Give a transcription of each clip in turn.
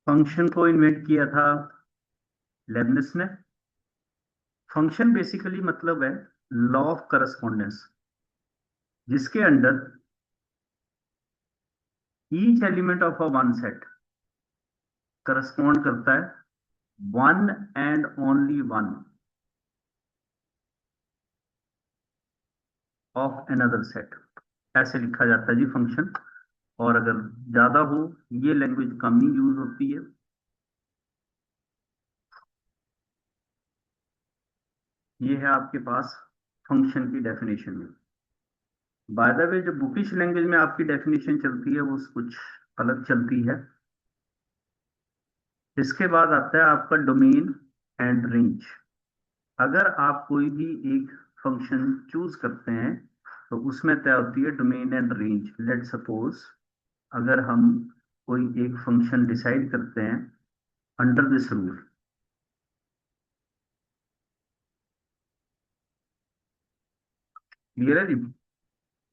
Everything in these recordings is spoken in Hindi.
फंक्शन को इन्वेंट किया था लेबनिज ने। फंक्शन बेसिकली मतलब है लॉ ऑफ करस्पॉन्डेंस, जिसके under each element of a one set correspond करता है one and only one of another set. ऐसे लिखा जाता है जी फंक्शन। और अगर ज्यादा हो, ये लैंग्वेज कम ही यूज होती है। ये है आपके पास फंक्शन की डेफिनेशन में। बाय द वे, जो बुकिश लैंग्वेज में आपकी डेफिनेशन चलती है वो कुछ अलग चलती है। इसके बाद आता है आपका डोमेन एंड रेंज। अगर आप कोई भी एक फंक्शन चूज करते हैं तो उसमें तय होती है domain and range. Let suppose, अगर हम कोई एक फंक्शन डिसाइड करते हैं अंडर दिस रूल, क्लियर है जी?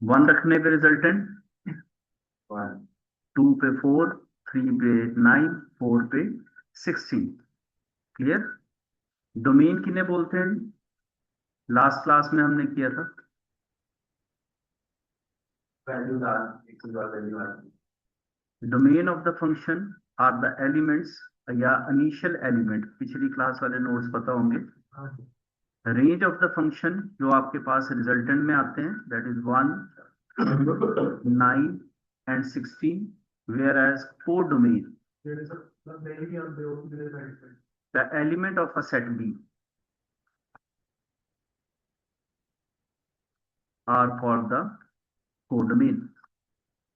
वन रखने पे रिजल्टेंट वन, टू पे फोर, थ्री पे नाइन, फोर पे 16। क्लियर? डोमेन किन्हें बोलते हैं? लास्ट क्लास में हमने किया था value domain of the function are the elements या इनिशियल एलिमेंट। पिछली क्लास वाले नोट्स पता होंगे। रेंज ऑफ द फंक्शन जो आपके पास रिजल्टेंट में आते हैं, that is one, nine and 16, whereas codomain the element of a set B are for the codomain.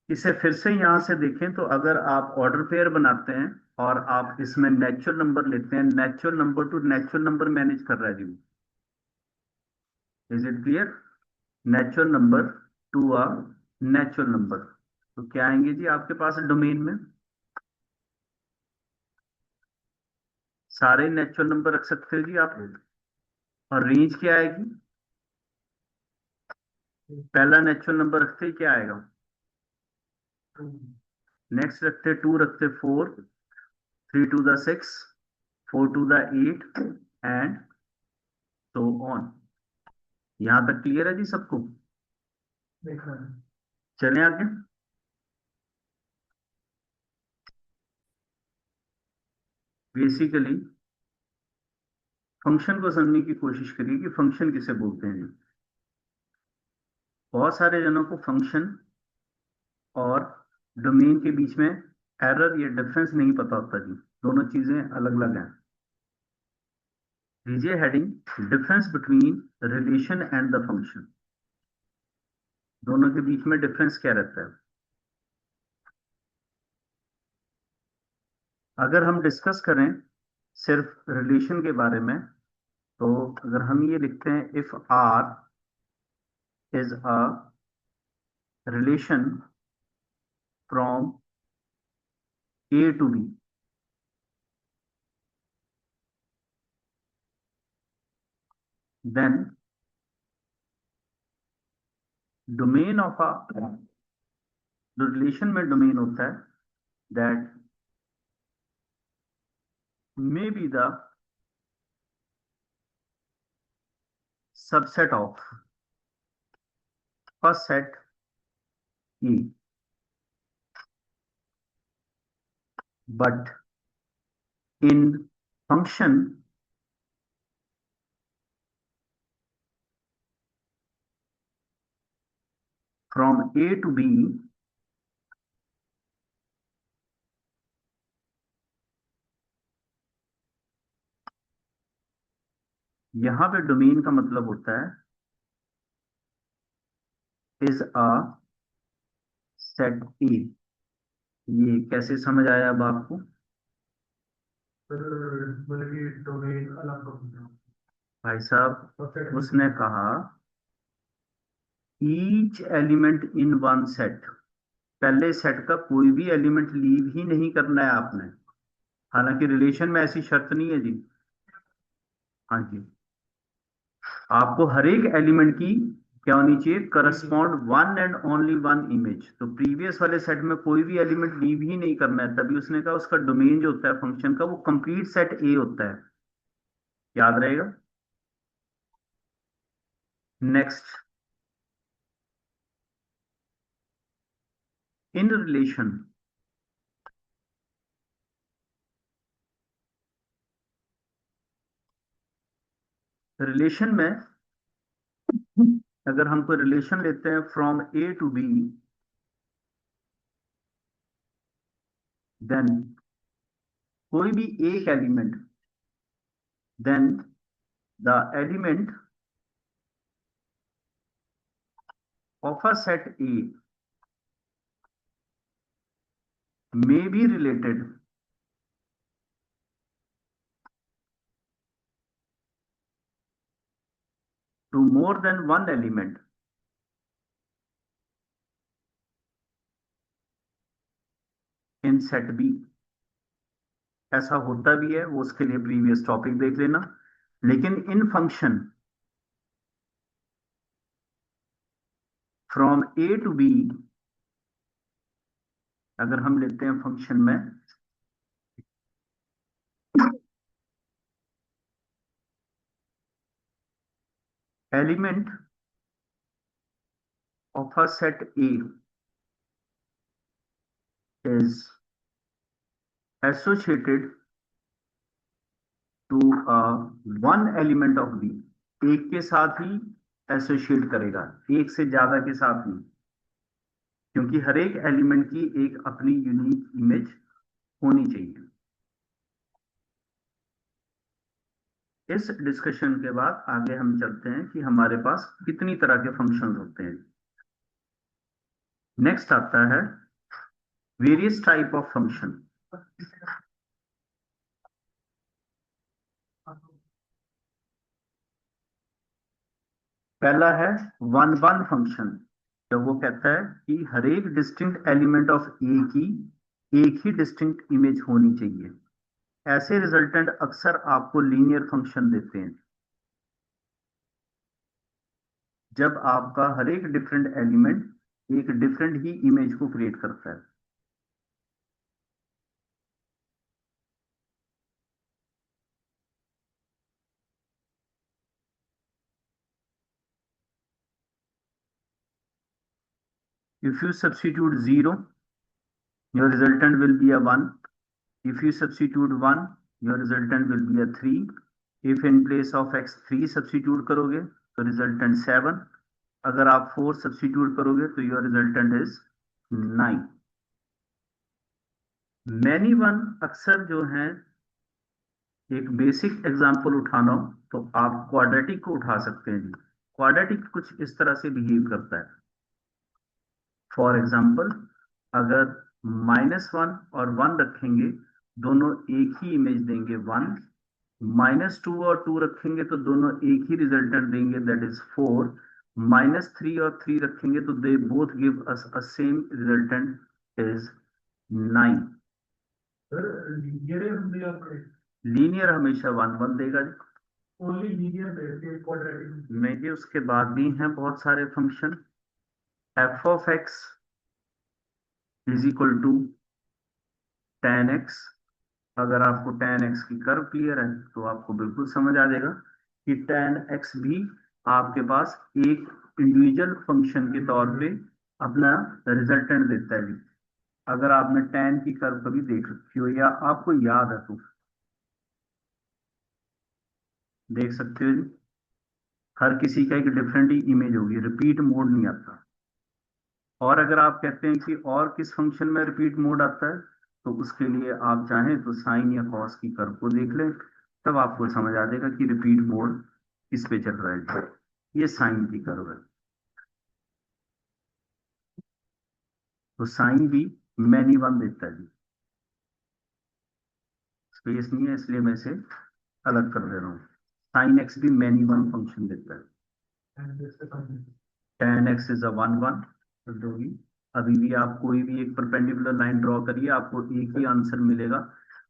इसे फिर से यहां से देखें तो अगर आप ऑर्डर पेयर बनाते हैं और आप इसमें नेचुरल नंबर लेते हैं, natural number to natural number manage कर रहा है जी। Is it clear? Natural number to a natural number, तो क्या आएंगे जी आपके पास डोमेन में? सारे नेचुरल नंबर रख सकते हैं जी आप। और रेंज क्या आएगी? पहला नेचुरल नंबर रखते ही क्या आएगा? नेक्स्ट रखते टू, रखते four, three to the six, four to the eight, and so on. यहां तक क्लियर है जी सबको? चलें आगे। बेसिकली फंक्शन को समझने की कोशिश करिए कि फंक्शन किसे बोलते हैं जी। बहुत सारे जनों को फंक्शन और डोमेन के बीच में एरर या डिफरेंस नहीं पता होता जी। दोनों चीजें अलग अलग हैं। लीजिए heading, difference between relation and the function. दोनों के बीच में डिफरेंस क्या रहता है? अगर हम डिस्कस करें सिर्फ रिलेशन के बारे में, तो अगर हम ये लिखते हैं if R is a relation from A to B, then domain of A, जो रिलेशन में डोमेन होता है, that may be the subset of first set E, but in function from A to B, यहां पे डोमेन का मतलब होता है इज अ सेट ए। ये कैसे समझ आया अब आपको? भाई साहब, उसने कहा each element in one set. पहले सेट का कोई भी एलिमेंट लीव ही नहीं करना है आपने। हालांकि रिलेशन में ऐसी शर्त नहीं है जी। हाँ जी, आपको हर एक एलिमेंट की क्या होनी चाहिए, correspond one and only one image. तो प्रीवियस वाले सेट में कोई भी एलिमेंट लीव ही नहीं करना है, तभी उसने कहा उसका डोमेन जो होता है फंक्शन का वो कंप्लीट सेट ए होता है। याद रहेगा। नेक्स्ट, इन रिलेशन, रिलेशन में अगर हम कोई रिलेशन लेते हैं from A to B, then कोई भी एक element, then the element of a set A may be related to more than one element in set B। ऐसा होता भी है, वो उसके लिए प्रीवियस टॉपिक देख लेना। लेकिन in function from A to B, अगर हम लेते हैं फंक्शन में element of a set A is associated to one element of B, एक के साथ ही एसोसिएट करेगा, एक से ज्यादा के साथ नहीं, क्योंकि हर एक एलिमेंट की एक अपनी यूनिक इमेज होनी चाहिए। इस डिस्कशन के बाद आगे हम चलते हैं कि हमारे पास कितनी तरह के फंक्शंस होते हैं। नेक्स्ट आता है वेरियस टाइप ऑफ फंक्शन। पहला है वन वन फंक्शन, जब वो कहता है कि हर एक डिस्टिंक्ट एलिमेंट ऑफ ए की एक ही डिस्टिंक्ट इमेज होनी चाहिए। ऐसे रिजल्टेंट अक्सर आपको लीनियर फंक्शन देते हैं, जब आपका हर एक डिफरेंट एलिमेंट एक डिफरेंट ही इमेज को क्रिएट करता है। If you substitute 0, your resultant will be a 1. If you substitute 1, your resultant will be a 3. If in place of x 3 substitute करोगे तो resultant 7. अगर आप 4 substitute करोगे तो your resultant is 9. Many one अक्सर जो है, एक बेसिक एग्जांपल उठाना हो तो आप क्वाड्रेटिक को उठा सकते हैं जी। क्वाड्रेटिक कुछ इस तरह से बिहेव करता है। फॉर एग्जाम्पल, अगर -1 और 1 रखेंगे, दोनों एक ही इमेज देंगे 1। -2 और 2 रखेंगे तो दोनों एक ही रिजल्टेंट देंगे, दैट इज 4। -3 और 3 रखेंगे तो they both give us a same resultant is 9। Linear हमेशा 1 1 देगा जी। ओनली लीनियर क्वाड्रेटिक में ये उसके बाद भी हैं बहुत सारे function. f of x is equal to tan x। अगर आपको tan x की कर्व क्लियर है तो आपको बिल्कुल समझ आ जाएगा कि tan x भी आपके पास एक इंडिविजुअल फंक्शन के तौर पे अपना रिजल्टेंट देता है। अगर आपने tan की कर्व कभी देख रखी हो या आपको याद है तो देख सकते हो जी। हर किसी का एक डिफरेंट ही इमेज होगी, रिपीट मोड नहीं आता। और अगर आप कहते हैं कि और किस फंक्शन में रिपीट मोड आता है, तो उसके लिए आप चाहें तो साइन या कॉस की कर्व को देख लें, तब आपको समझ आ जाएगा कि रिपीट मोड किस पे चल रहा है। ये साइन की कर्व है, तो साइन भी मैनी वन देता है जी। स्पेस नहीं है इसलिए मैं इसे अलग कर दे रहा हूँ। साइन एक्स भी मैनी वन फंक्शन देता है। tan x इज अ 1 1 होगी। अभी भी आप कोई भी एक परपेंडिकुलर लाइन ड्रॉ करिए, आपको एक ही आंसर मिलेगा।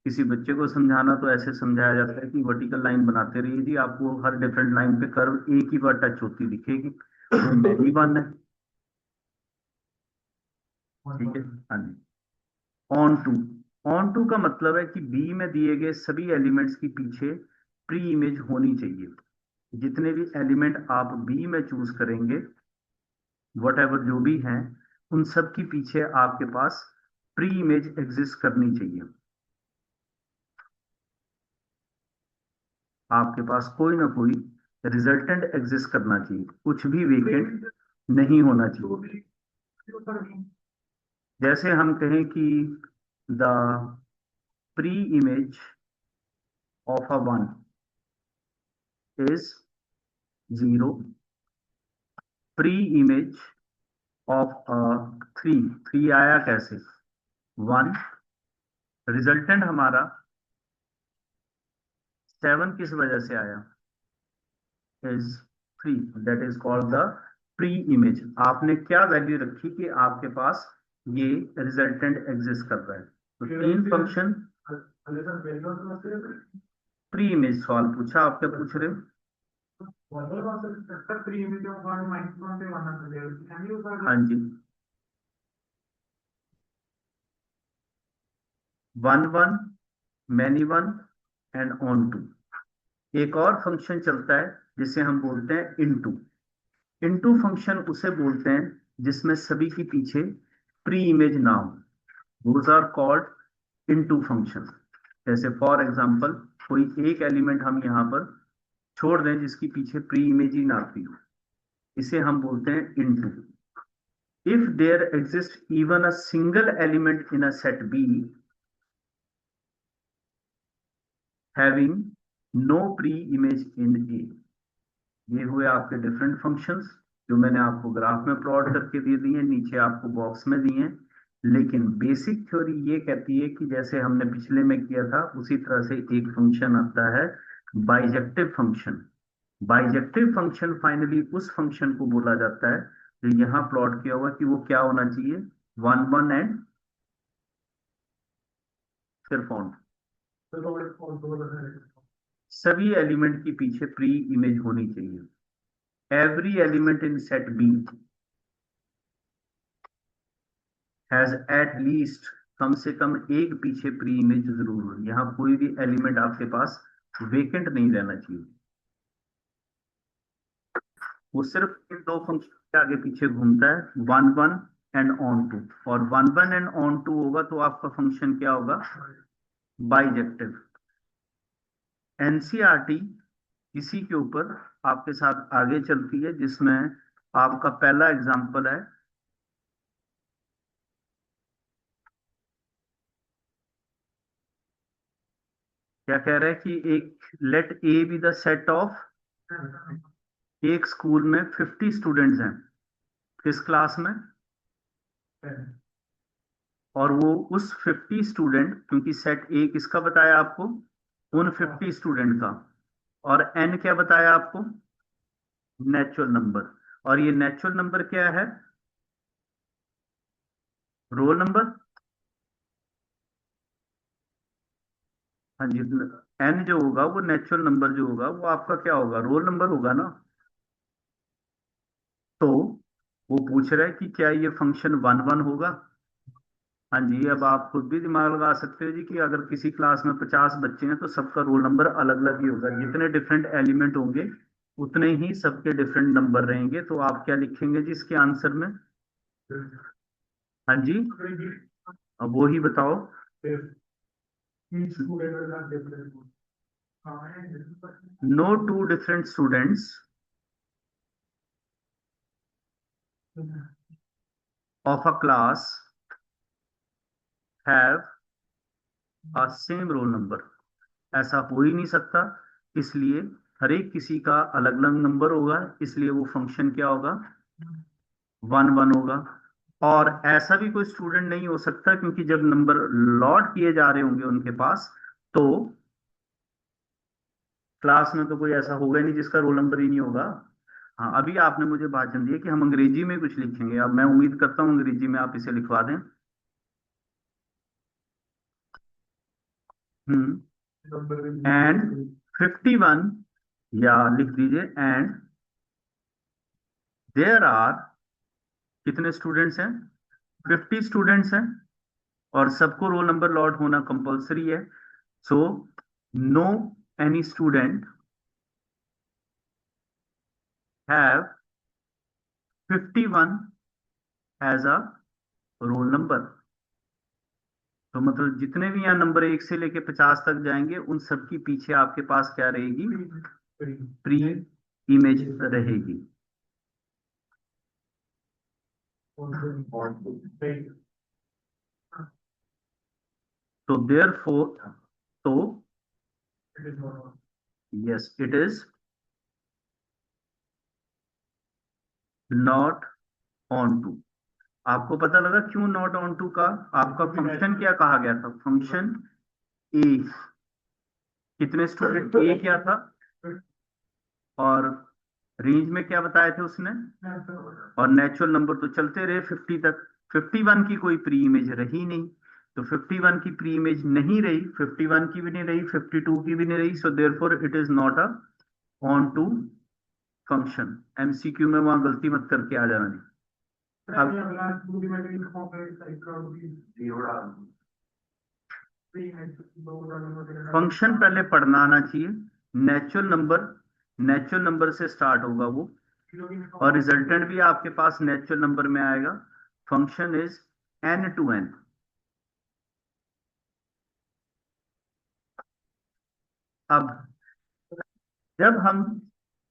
किसी बच्चे को समझाना तो ऐसे समझाया जाता है कि वर्टिकल लाइन बनाते रहिए जी, आपको हर डिफरेंट लाइन पे कर्व एक ही बार टच होती दिखेगी। मैनी वन है। ठीक है, हाँ जी। ऑन टू, ऑन टू का मतलब है कि बी में दिए गए सभी एलिमेंट्स के पीछे प्री इमेज होनी चाहिए। जितने भी एलिमेंट आप बी में चूज करेंगे, वट एवर जो भी हैं, उन सब के पीछे आपके पास प्री इमेज एग्जिस्ट करनी चाहिए। आपके पास कोई ना कोई रिजल्टेंट एग्जिस्ट करना चाहिए, कुछ भी वेकेंट नहीं होना चाहिए। जैसे हम कहें कि the pre image of a one is zero, pre image of a three, three आया कैसे, वन, रिजल्टेंट हमारा सेवन किस वजह से आया, is three, that is called the pre image. आपने क्या वैल्यू रखी कि आपके पास ये रिजल्टेंट एग्जिस्ट कर रहा है। तो तीन फंक्शन। प्री इमेज सवाल पूछा, आप क्या पूछ रहे हो? हाँ जी, one one, many one and onto. एक और फंक्शन चलता है जिसे हम बोलते हैं इनटू। इनटू फंक्शन उसे बोलते हैं जिसमें सभी के पीछे प्री इमेज ना हो, those are called into function. जैसे फॉर एग्जांपल, कोई एक एलिमेंट हम यहाँ पर छोड़ दें जिसकी पीछे प्री इमेज ही ना आती हो, इसे हम बोलते हैं into. If there exist even a single element in a set B having no pre image in A. ये हुए आपके डिफरेंट फंक्शंस जो मैंने आपको ग्राफ में प्लॉट करके दे दिए हैं, नीचे आपको बॉक्स में दिए हैं। लेकिन बेसिक थ्योरी ये कहती है कि जैसे हमने पिछले में किया था उसी तरह से एक फंक्शन आता है bijective function. Bijective function finally उस फंक्शन को बोला जाता है जो यहाँ प्लॉट किया हुआ कि वो क्या होना चाहिए, वन वन एंड सिर्फ ऑन। सभी एलिमेंट के पीछे प्री इमेज होनी चाहिए। Every element in set B has at least, कम से कम एक पीछे प्री इमेज जरूर हो। यहाँ कोई भी एलिमेंट आपके पास वेकेंट नहीं रहना चाहिए, वो सिर्फ इन दो फंक्शन के आगे पीछे घूमता है, one one and onto. और one one and onto होगा तो आपका फंक्शन क्या होगा, बाइजेक्टिव। एनसीईआरटी इसी के ऊपर आपके साथ आगे चलती है, जिसमें आपका पहला एग्जांपल है, क्या कह रहा है कि एक let A B the set of, एक स्कूल में 50 स्टूडेंट्स हैं, किस क्लास में, और वो उस 50 स्टूडेंट, क्योंकि सेट ए किसका बताया आपको, उन 50 स्टूडेंट का, और एन क्या बताया आपको, नेचुरल नंबर। और ये नेचुरल नंबर क्या है, रोल नंबर। हाँ जी, एन जो होगा वो नेचुरल नंबर जो होगा वो आपका क्या होगा, रोल नंबर होगा ना। तो वो पूछ रहा है कि क्या ये फंक्शन वन वन होगा। हाँ जी, अब आप खुद भी दिमाग लगा सकते हो जी कि अगर किसी क्लास में 50 बच्चे हैं तो सबका रोल नंबर अलग अलग ही होगा, जितने डिफरेंट एलिमेंट होंगे उतने ही सबके डिफरेंट नंबर रहेंगे। तो आप क्या लिखेंगे जी इसके आंसर में? हाँ जी, अब वो ही बताओ। No two different students of a class have a same roll number. ऐसा हो ही नहीं सकता, इसलिए हर एक किसी का अलग अलग नंबर होगा, इसलिए वो फंक्शन क्या होगा, वन वन होगा। और ऐसा भी कोई स्टूडेंट नहीं हो सकता, क्योंकि जब नंबर लॉट किए जा रहे होंगे उनके पास, तो क्लास में तो कोई ऐसा होगा ही नहीं जिसका रोल नंबर ही नहीं होगा। हाँ, अभी आपने मुझे भाषण दिया कि हम अंग्रेजी में कुछ लिखेंगे, अब मैं उम्मीद करता हूँ अंग्रेजी में आप इसे लिखवा दें। एंड 51, या लिख दीजिए एंड देयर आर, कितने स्टूडेंट्स हैं? 50 स्टूडेंट्स हैं और सबको रोल नंबर लॉट होना कंपलसरी है। So no any student have 51 as a roll number. तो मतलब जितने भी यहाँ नंबर 1 से लेके 50 तक जाएंगे उन सबकी पीछे आपके पास क्या रहेगी? प्री इमेज रहेगी। तो देयरफॉर, तो yes it is not onto. आपको पता लगा क्यों नॉट ऑन टू का? आपका फंक्शन क्या कहा गया था? फंक्शन ए, कितने स्टूडेंट ए क्या था, और रेंज में क्या बताए थे उसने, और नेचुरल नंबर तो चलते रहे 50 तक। 51 की कोई प्री इमेज रही नहीं, तो 51 की प्री इमेज नहीं रही, 51 की भी नहीं रही, 52 की भी नहीं रही। So therefore it is not a onto function. MCQ में वहां गलती मत करके आ जाना। अब फंक्शन पहले पढ़ना आना चाहिए। नेचुरल नंबर, नेचुरल नंबर से स्टार्ट होगा वो, और रिजल्टेंट भी आपके पास नेचुरल नंबर में आएगा। Function is N to N. अब जब हम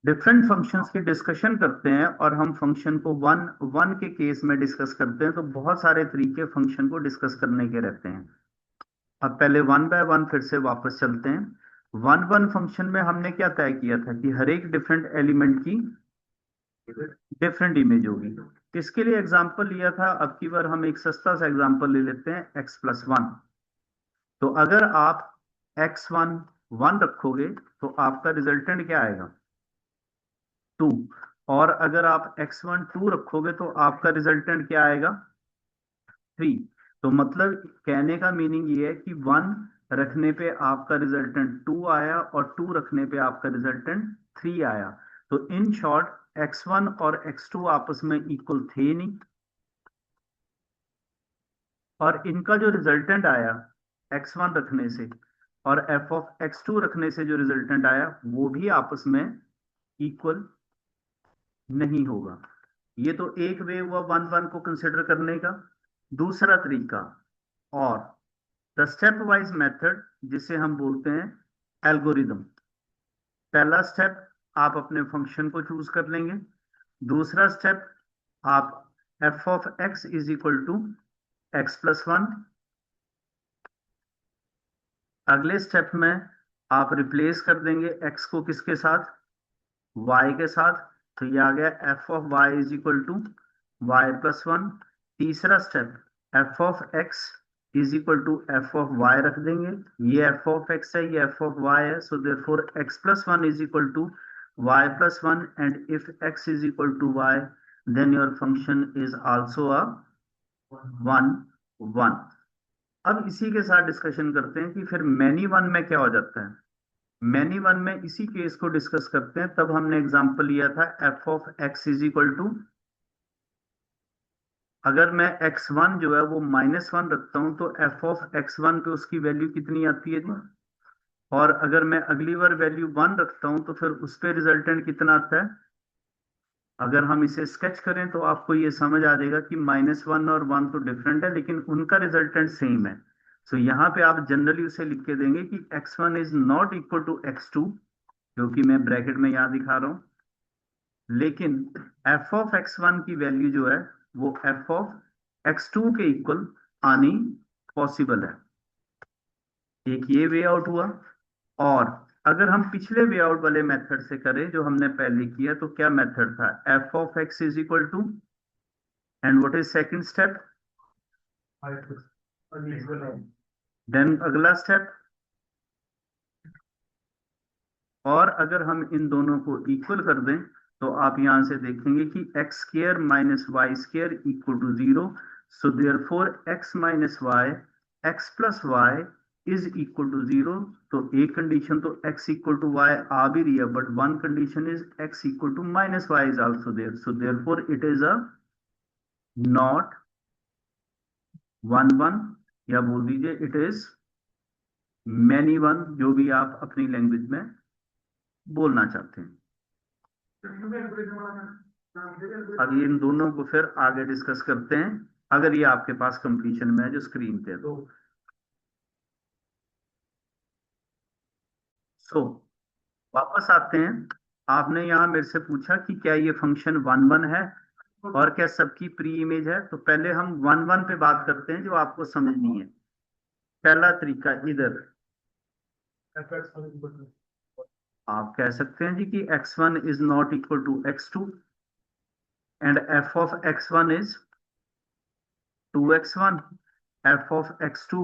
डिफरेंट फंक्शंस की डिस्कशन करते हैं और हम फंक्शन को वन वन के केस में डिस्कस करते हैं, तो बहुत सारे तरीके फंक्शन को डिस्कस करने के रहते हैं। अब पहले वन बाय वन फिर से वापस चलते हैं। वन वन फंक्शन में हमने क्या तय किया था कि हर एक डिफरेंट एलिमेंट की डिफरेंट इमेज होगी। इसके लिए एग्जांपल लिया था, अब की बार हम एक सस्ता सा एग्जांपल ले लेते हैं, x+1। तो अगर आप x1 1 रखोगे तो आपका रिजल्टेंट क्या आएगा? 2। और अगर आप x1 2 रखोगे तो आपका रिजल्टेंट क्या आएगा? 3। तो मतलब कहने का मीनिंग ये है कि 1 रखने पे आपका रिजल्टेंट 2 आया और 2 रखने पे आपका रिजल्टेंट 3 आया। तो इन शॉर्ट x1 और x2 आपस में इक्वल थे नहीं, और इनका जो रिजल्टेंट आया x1 रखने से और f(x2) रखने से जो रिजल्टेंट आया वो भी आपस में इक्वल नहीं होगा। ये तो एक वे हुआ वन वन को कंसिडर करने का। दूसरा तरीका, और द स्टेप वाइज मेथड, जिसे हम बोलते हैं एल्गोरिदम। पहला स्टेप, आप अपने फंक्शन को चूज कर लेंगे। दूसरा स्टेप, आप f(x) is equal to x+1। अगले स्टेप में आप रिप्लेस कर देंगे x को किसके साथ? y के साथ। तो ये आ गया f(y) is equal to y+1। तीसरा step, f(x) is equal to f(y) रख देंगे। ये f(x) है, ये f(y) है। So therefore x+1 is equal to y+1, and if x is equal to y then your function is also a one one. अब इसी के साथ डिस्कशन करते हैं कि फिर मैनी वन में क्या हो जाता है। मैनी वन में इसी केस को डिस्कस करते हैं। तब हमने एग्जांपल लिया था f(x) इज इक्वल टू, अगर मैं x1 जो है वो -1 रखता हूं तो f(x1) पे उसकी वैल्यू कितनी आती है जी? और अगर मैं अगली बार वैल्यू 1 रखता हूं तो फिर उस पे रिजल्टेंट कितना आता है? अगर हम इसे स्केच करें तो आपको ये समझ आ जाएगा कि -1 और 1 तो डिफरेंट है लेकिन उनका रिजल्टेंट सेम है। सो यहाँ पे आप जनरली उसे लिख के देंगे कि x1 is not equal to x2, जो कि मैं ब्रैकेट में यहाँ दिखा रहा हूँ। लेकिन f(x1) की वैल्यू जो है वो f(x2) के इक्वल आनी पॉसिबल है। एक ये वे आउट हुआ। और अगर हम पिछले वे आउट वाले मेथड से करें जो हमने पहले किया, तो क्या मेथड था? f(x) is equal to, and what is second step? Then अगला स्टेप, और अगर हम इन दोनों को इक्वल कर दें तो आप यहां से देखेंगे कि x² - y² equal to 0। So therefore x - y, x+y is equal to 0, तो एक कंडीशन तो x इक्वल टू वाई आ भी रही है, but one condition is x equal to minus Y is also there, so therefore it is a not 1 1, या बोल दीजिए इट इज मैनी वन, जो भी आप अपनी लैंग्वेज में बोलना चाहते हैं। अब इन दोनों को फिर आगे डिस्कस करते हैं, अगर ये आपके पास कंप्लीशन में है जो स्क्रीन पे है तो। सो वापस आते हैं, आपने यहाँ मेरे से पूछा कि क्या ये फंक्शन 1 1 है और क्या सबकी प्री इमेज है, तो पहले हम 1 1 पे बात करते हैं जो आपको समझनी है। पहला तरीका इधर आप कह सकते हैं जी कि x1 is not equal to x2 and f of x1 is 2x1, f of x2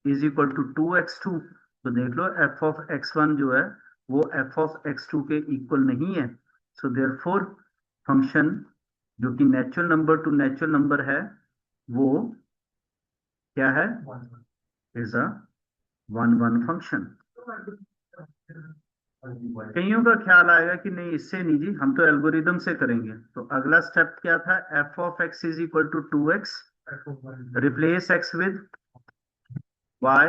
is equal to 2x2। तो देख लो f ऑफ x1 जो है वो f ऑफ x2 के इक्वल नहीं है, सो देयरफॉर फंक्शन जो कि natural number to natural number है वो क्या है, इज अ 1 1 फंक्शन। कईयों का ख्याल आएगा कि नहीं इससे नहीं जी, हम तो एल्गोरिदम से करेंगे, तो अगला स्टेप क्या था, f of x is equal to 2x, replace x with y।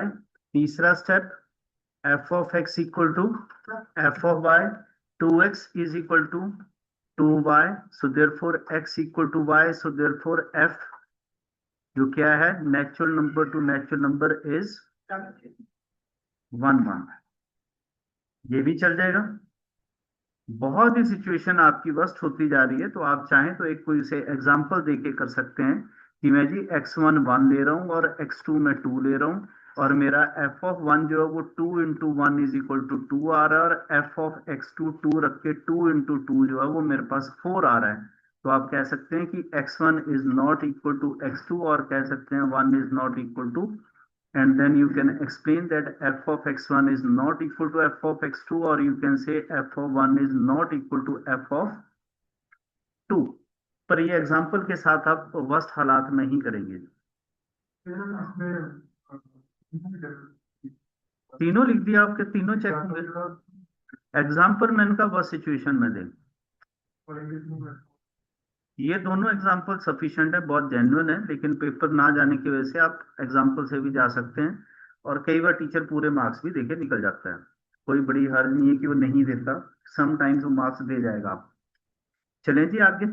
तीसरा step f of x equal to f of y, 2x is equal to 2y, so therefore x equal to y, so therefore f जो क्या है natural number to natural number is 1 1। ये भी चल जाएगा। बहुत ही सिचुएशन आपकी वर्स्ट होती जा रही है, तो आप चाहें तो एक कोई से एग्जांपल देके कर सकते हैं कि मैं जी x1 1 ले रहा हूँ और x2 मैं 2 ले रहा हूँ, और मेरा f ऑफ 1 जो है वो 2 इंटू 1 इज इक्वल टू 2 आ रहा है, और f ऑफ x2 2 रख के 2 इंटू 2 जो है वो मेरे पास 4 आ रहा है। तो आप कह सकते हैं कि x1 is not equal to x2, और कह सकते हैं 1 is not equal to, and then you can explain that f of x1 is not equal to f of x2, or you can say f of 1 is not equal to f of 2। पर ये एग्जांपल के साथ आप वर्स्ट हालात में ही करेंगे। तीनों लिख दिया आपके, तीनों चेक होंगे एग्जाम्पल मैन का वर्स्ट सिचुएशन में दें। ये दोनों एग्जाम्पल सफिशिएंट है, बहुत जेन्युइन है, लेकिन पेपर ना जाने की वजह से आप एग्जाम्पल से भी जा सकते हैं, और कई बार टीचर पूरे मार्क्स भी देके निकल जाता है। कोई बड़ी हर्ज नहीं है कि वो नहीं देता, समटाइम्स वो मार्क्स दे जाएगा आप। चलें जी आगे।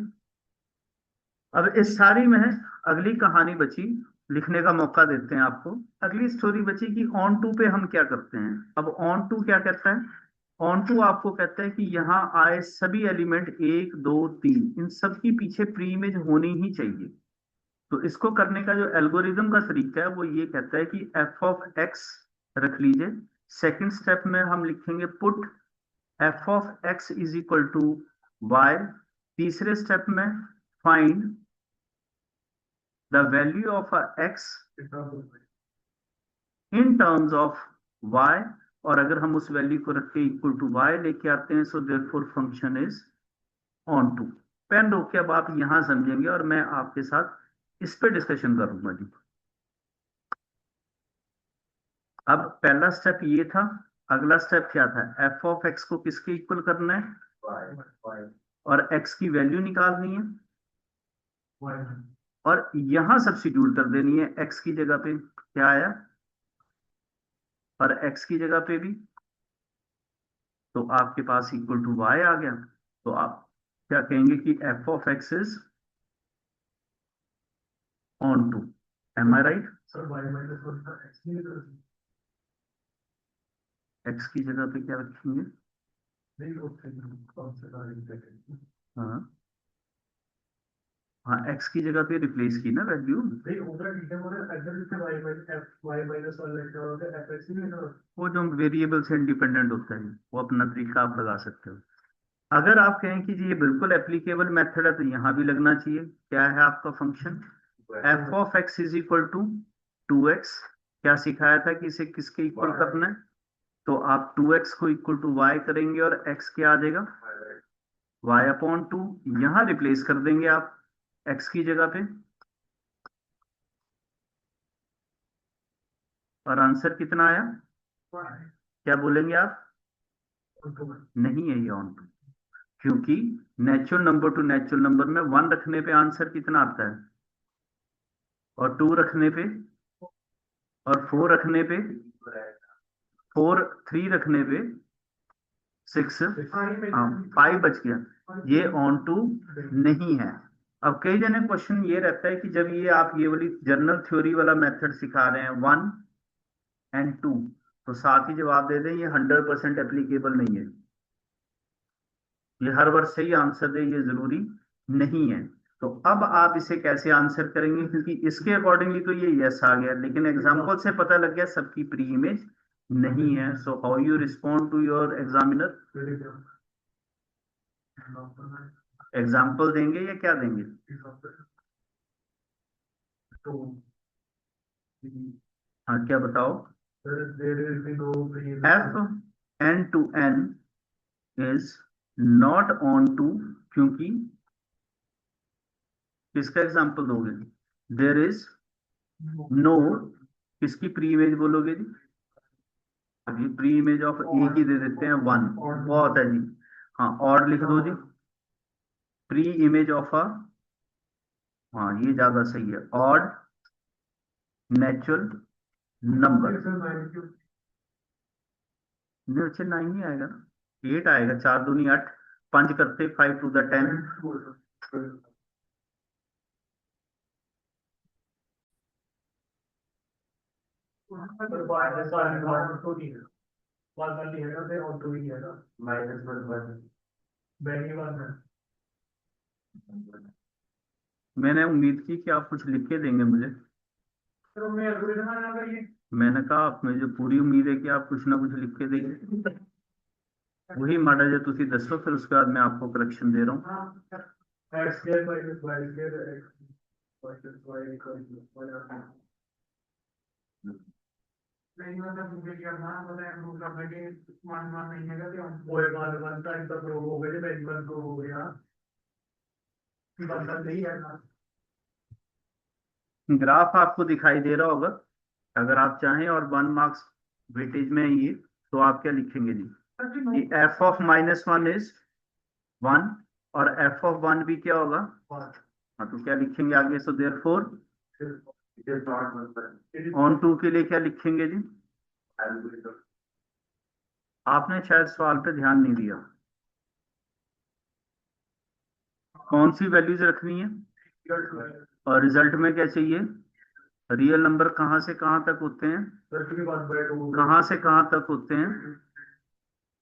अब इस सारी में अगली कहानी बची, लिखने का मौका देते हैं आपको। अगली स्टोरी बची कि ऑन टू पे हम क्या करते हैं। अब ऑन टू क्या कहता है, ऑन टू आपको कहता है कि यहाँ आए सभी एलिमेंट 1 2 3 इन सब की पीछे प्री इमेज होनी ही चाहिए। तो इसको करने का जो एल्गोरिदम का तरीका है वो ये कहता है कि f ऑफ x रख लीजिए, सेकंड स्टेप में हम लिखेंगे put f of x is equal to y, तीसरे स्टेप में find the value of x in terms of y, और अगर हम उस वैल्यू को रख के इक्वल टू y लेके आते हैं, so therefore function is onto. Pen रोक के अब आप यहां समझेंगे और मैं आपके साथ इस पे डिस्कशन करूंगा जी। अब पहला स्टेप ये था, अगला स्टेप क्या था, f ऑफ x को किसके इक्वल करना है और x की वैल्यू निकालनी है, और यहां सब्स्टिट्यूट कर देनी है x की जगह पे क्या आया और x की जगह पे भी, तो आपके पास इक्वल टू y आ गया। तो आप क्या कहेंगे कि f of x is onto, am I right. x की जगह पे क्या रखेंगे, हाँ हाँ x की जगह पे रिप्लेस की ना वैल्यू, वो जो वेरिएबल से इंडिपेंडेंट होता है वो अपना तरीका आप लगा सकते हो। अगर आप कहें कि जी ये बिल्कुल एप्लीकेबल मेथड है तो यहाँ भी लगना चाहिए। क्या है आपका function f of x is equal to 2x, क्या सिखाया था कि इसे किसके इक्वल करना है, तो आप 2x को इक्वल टू y करेंगे और x क्या आ जाएगा y अपॉन 2, यहाँ रिप्लेस कर देंगे आप x की जगह पे, और आंसर कितना आया? क्या बोलेंगे आप? नहीं है ये ऑन टू, क्योंकि natural number to natural number में 1 रखने पे आंसर कितना आता है, और 2 रखने पे, और 4 रखने पे, 3 रखने पे 6, हाँ 5 बच गया। ये ऑन टू नहीं है। अब कई जने क्वेश्चन ये रहता है कि जब ये आप ये वाली जनरल थ्योरी वाला मेथड सिखा रहे हैं 1 एंड 2, तो साथ ही जवाब दे दें ये 100% एप्लीकेबल नहीं है, ये हर बार सही आंसर दे ये जरूरी नहीं है। तो अब आप इसे कैसे आंसर करेंगे, क्योंकि इसके अकॉर्डिंगली तो ये यस आ गया, लेकिन एग्जाम्पल से पता लग गया सबकी प्री इमेज नहीं है। So how you respond to your examiner? Example देंगे या क्या देंगे? हाँ क्या बताओ? F N to N is not onto, क्योंकि किसका एग्जाम्पल दोगे? देर इज नो, किसकी प्री इमेज बोलोगे जी? अभी प्री इमेज ऑफ ए की दे देते हैं 1, बहुत है जी। हाँ और लिख दो जी, प्री इमेज ऑफ अ, हाँ ये ज्यादा सही है, ऑड नेचुरल नंबर। नीचे 9 नहीं आएगा ना, 8 आएगा, 4 दूनी 8, 5 करते 5 टू द 10। मैंने उम्मीद की कि आप कुछ लिख के देंगे मुझे, मैंने कहा आप, मुझे पूरी उम्मीद है कि आप कुछ ना कुछ लिख के देंगे। वही माड़ा जो तुसी दसो, फिर उसके बाद मैं आपको करेक्शन दे रहा हूँ। ग्राफ आपको दिखाई दे रहा होगा, अगर आप चाहें, और 1 मार्क्स वेटेज में ये, तो आप क्या लिखेंगे जी? एफ ऑफ -1 इज 1, और एफ ऑफ 1 भी क्या होगा? हाँ तो क्या लिखेंगे आगे? सो देयरफॉर ऑन टू के लिए क्या लिखेंगे जी? आपने शायद सवाल पे ध्यान नहीं दिया। कौन सी वैल्यूज रखनी है, और रिजल्ट में क्या चाहिए? रियल नंबर कहाँ से कहाँ तक होते हैं, कहाँ से कहाँ तक होते हैं?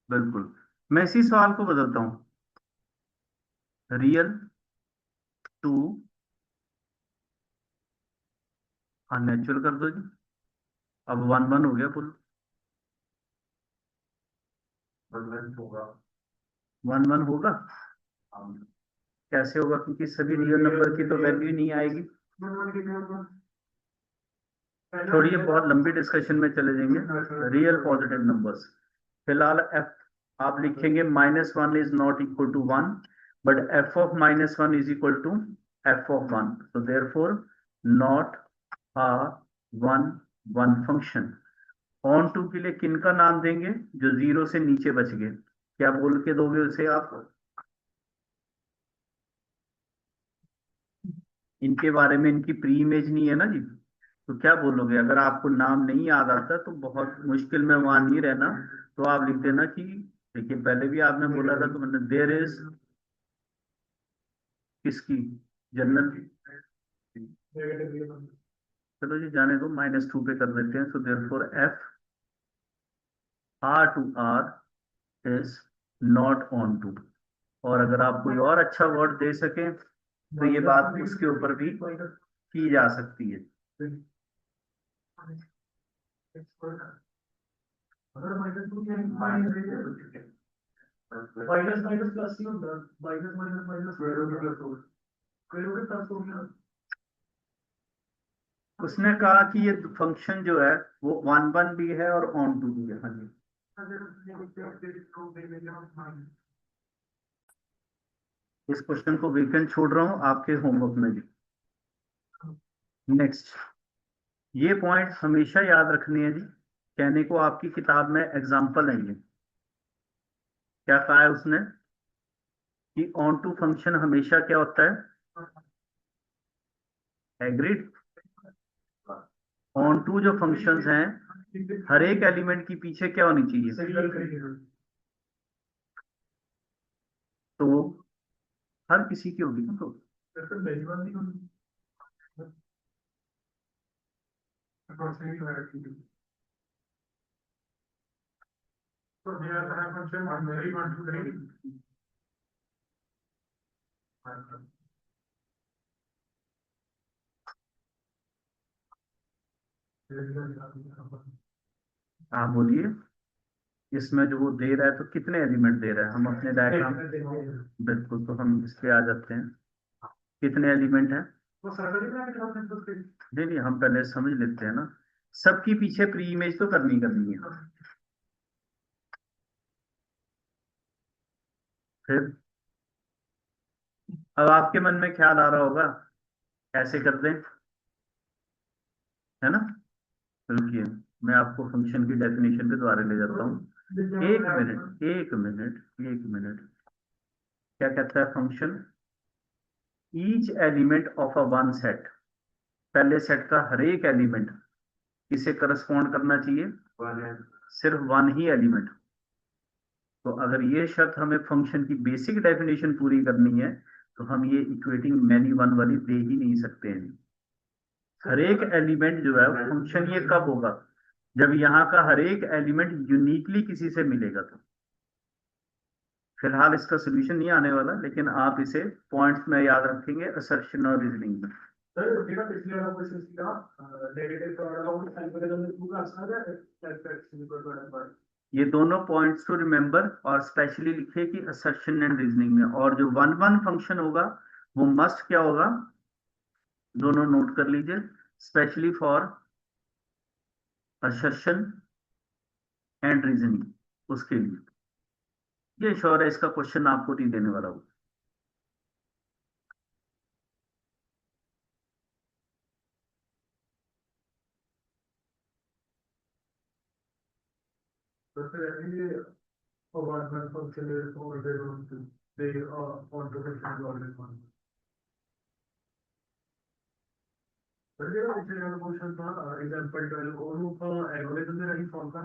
बिल्कुल। मैं इसी सवाल को बदलता हूँ, रियल टू अननेचुरल कर दो जी। अब 1 1 हो गया फुल, 1 1 होगा। कैसे होगा? क्योंकि सभी रियल नंबर की तो वैल्यू नहीं आएगी। छोड़िए, बहुत लंबी डिस्कशन में चले जाएंगे। रियल पॉजिटिव नंबर्स, फिलहाल एफ आप लिखेंगे -1 is not equal to 1, but F of -1 is equal to F of 1, so therefore नॉट a 1 1 फंक्शन। ऑन टू के लिए किन का नाम देंगे? जो 0 से नीचे बच गए, क्या बोल के दोगे उसे आप? इनके बारे में इनकी प्री इमेज नहीं है ना जी, तो क्या बोलोगे? अगर आपको नाम नहीं याद आता तो बहुत मुश्किल में वहां नहीं रहना, तो आप लिख देना कि, देखिए पहले भी आपने बोला था, तो मैंने देर इज किसकी, जन्नत। चलो जी जाने दो, -2 पे कर देते हैं। So therefore F R to R is not onto. और अगर आप कोई और अच्छा वर्ड दे सकें तो ये बात उसके ऊपर भी की जा सकती है। उसने कहा कि ये फंक्शन जो है वो 1 1 भी है और ऑन टू भी है। हाँ जी, इस क्वेश्चन को वीकेंड छोड़ रहा हूँ आपके होमवर्क में भी। नेक्स्ट, ये पॉइंट हमेशा याद रखने हैं जी। कहने को आपकी किताब में एग्जाम्पल है ये, क्या कहा है उसने कि ऑन टू फंक्शन हमेशा क्या होता है, एग्रीड। ऑन टू जो फंक्शंस हैं हर एक एलिमेंट की पीछे क्या होनी चाहिए, तो हर किसी की होगी ना, तो आप बोलिए इसमें जो वो दे रहा है तो कितने एलिमेंट दे रहा है, हम अपने डायग्राम, बिल्कुल, तो हम इस पे आ जाते हैं। कितने एलिमेंट हैं, नहीं नहीं हम पहले समझ लेते हैं ना, सबकी पीछे प्री इमेज तो करनी है। फिर अब आपके मन में ख्याल आ रहा होगा ऐसे कर दें, है ना। रुकिए, मैं आपको फंक्शन की डेफिनेशन पे दोबारा ले जाता हूँ। एक मिनट, क्या कहता है function, each element of a one set, पहले सेट का हर एक एलिमेंट किसे करस्पॉन्ड करना चाहिए, सिर्फ वन ही एलिमेंट। तो अगर ये शर्त हमें फंक्शन की बेसिक डेफिनेशन पूरी करनी है तो हम ये इक्वेटिंग मैनी वन वाली दे ही नहीं सकते हैं। हर एक एलिमेंट जो है फंक्शन ये कब होगा, जब यहाँ का हर एक एलिमेंट यूनिकली किसी से मिलेगा। तो फिलहाल इसका सोल्यूशन नहीं आने वाला, लेकिन आप इसे पॉइंट्स में याद रखेंगे असर्शन और रीजनिंग में। सर बेटा पिछले वाला क्वेश्चन सीखा, नेगेटिव प्रोडक्ट एल्गोरिथम में पूरा आसान है। ये दोनों पॉइंट्स टू रिमेंबर और स्पेशली लिखे कि असर्शन एंड रीजनिंग में, और जो वन वन फंक्शन होगा वो मस्ट क्या होगा, दोनों नोट कर लीजिए, specially for assertion and reasoning, उसके लिए ये श्योर है इसका क्वेश्चन आपको नहीं देने वाला हूँ। तो फिर ये वन वन फंक्शन और they want to fix always one. पर ये पिछले वाला क्वेश्चन था एग्जांपल 12 और वो एल्गोरिथम में रही फॉर्म का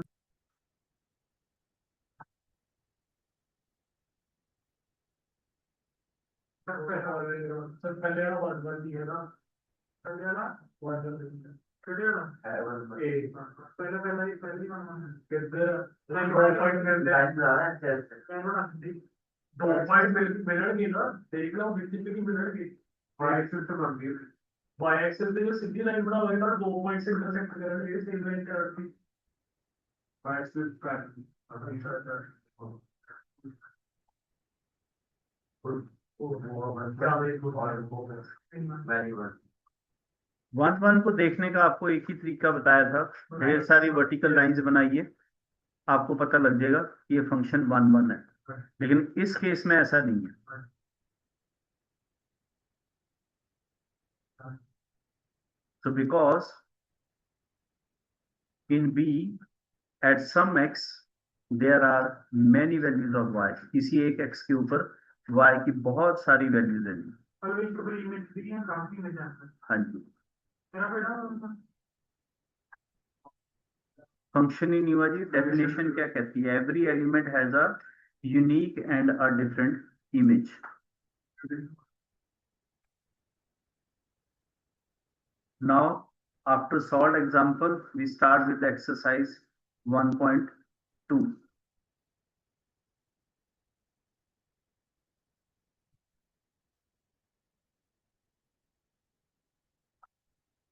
सर पहले वाला वन वन है ना, पहले वाला वन वन पहले वाला ए पहले पहले पहली किधर लाइन पॉइंट में लाइन आ रहा है, दो पॉइंट मिनट की ना, देख लो 50 मिनट की वाई एक्सिस से कंप्लीट, वाई एक्सिस पे जो सीधी लाइन बना हुआ है ना, दो पॉइंट से इंटरसेक्ट कर रहे हैं, सेम लाइन करती वाई एक्सिस पर वन वन को देखने का आपको एक ही तरीका बताया था, ढेर सारी वर्टिकल लाइंस बनाइए, आपको पता लग जाएगा कि ये फंक्शन वन वन है, लेकिन इस केस में ऐसा नहीं है। So because in B at some x there are many values of y, किसी एक x के ऊपर y की बहुत सारी वैल्यूज हैं। हाँ जी, फंक्शन ही नहीं हुआ जी, डेफिनेशन क्या कहती है, every element has a unique and a different image. Now, after solved example, we start with exercise 1.2.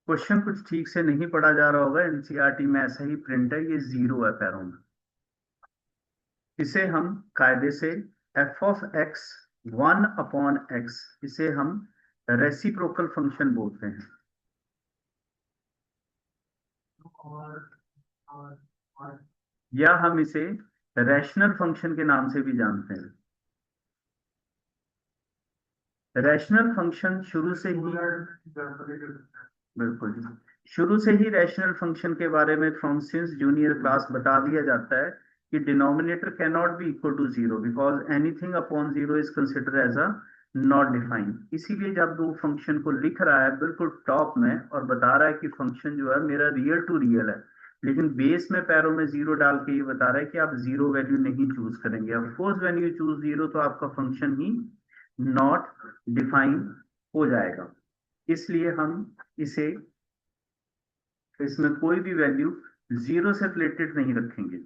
Question कुछ ठीक से नहीं पढ़ा जा रहा होगा, एनसीईआरटी में ऐसा ही प्रिंट है, ये जीरो है पैरों में। इसे हम कायदे से F of x one upon x, इसे हम रेसिप्रोकल फंक्शन बोलते हैं। या हम इसे रैशनल फंक्शन के नाम से भी जानते हैं। रैशनल फंक्शन शुरू से ही, बिल्कुल जी, शुरू से ही रैशनल फंक्शन के बारे में फ्रॉम सिंस जूनियर क्लास बता दिया जाता है कि denominator can not be equal to zero because anything upon zero is consider as a not defined. इसीलिए जब वो फंक्शन को लिख रहा है बिल्कुल टॉप में और बता रहा है कि फंक्शन जो है मेरा रियल टू रियल है, लेकिन बेस में पैरों में जीरो डाल के ये बता रहा है कि आप जीरो वैल्यू नहीं चूज करेंगे। Of course when you choose zero तो आपका फंक्शन ही नॉट डिफाइन हो जाएगा। इसलिए हम इसे इसमें कोई भी वैल्यू जीरो से रिलेटेड नहीं रखेंगे।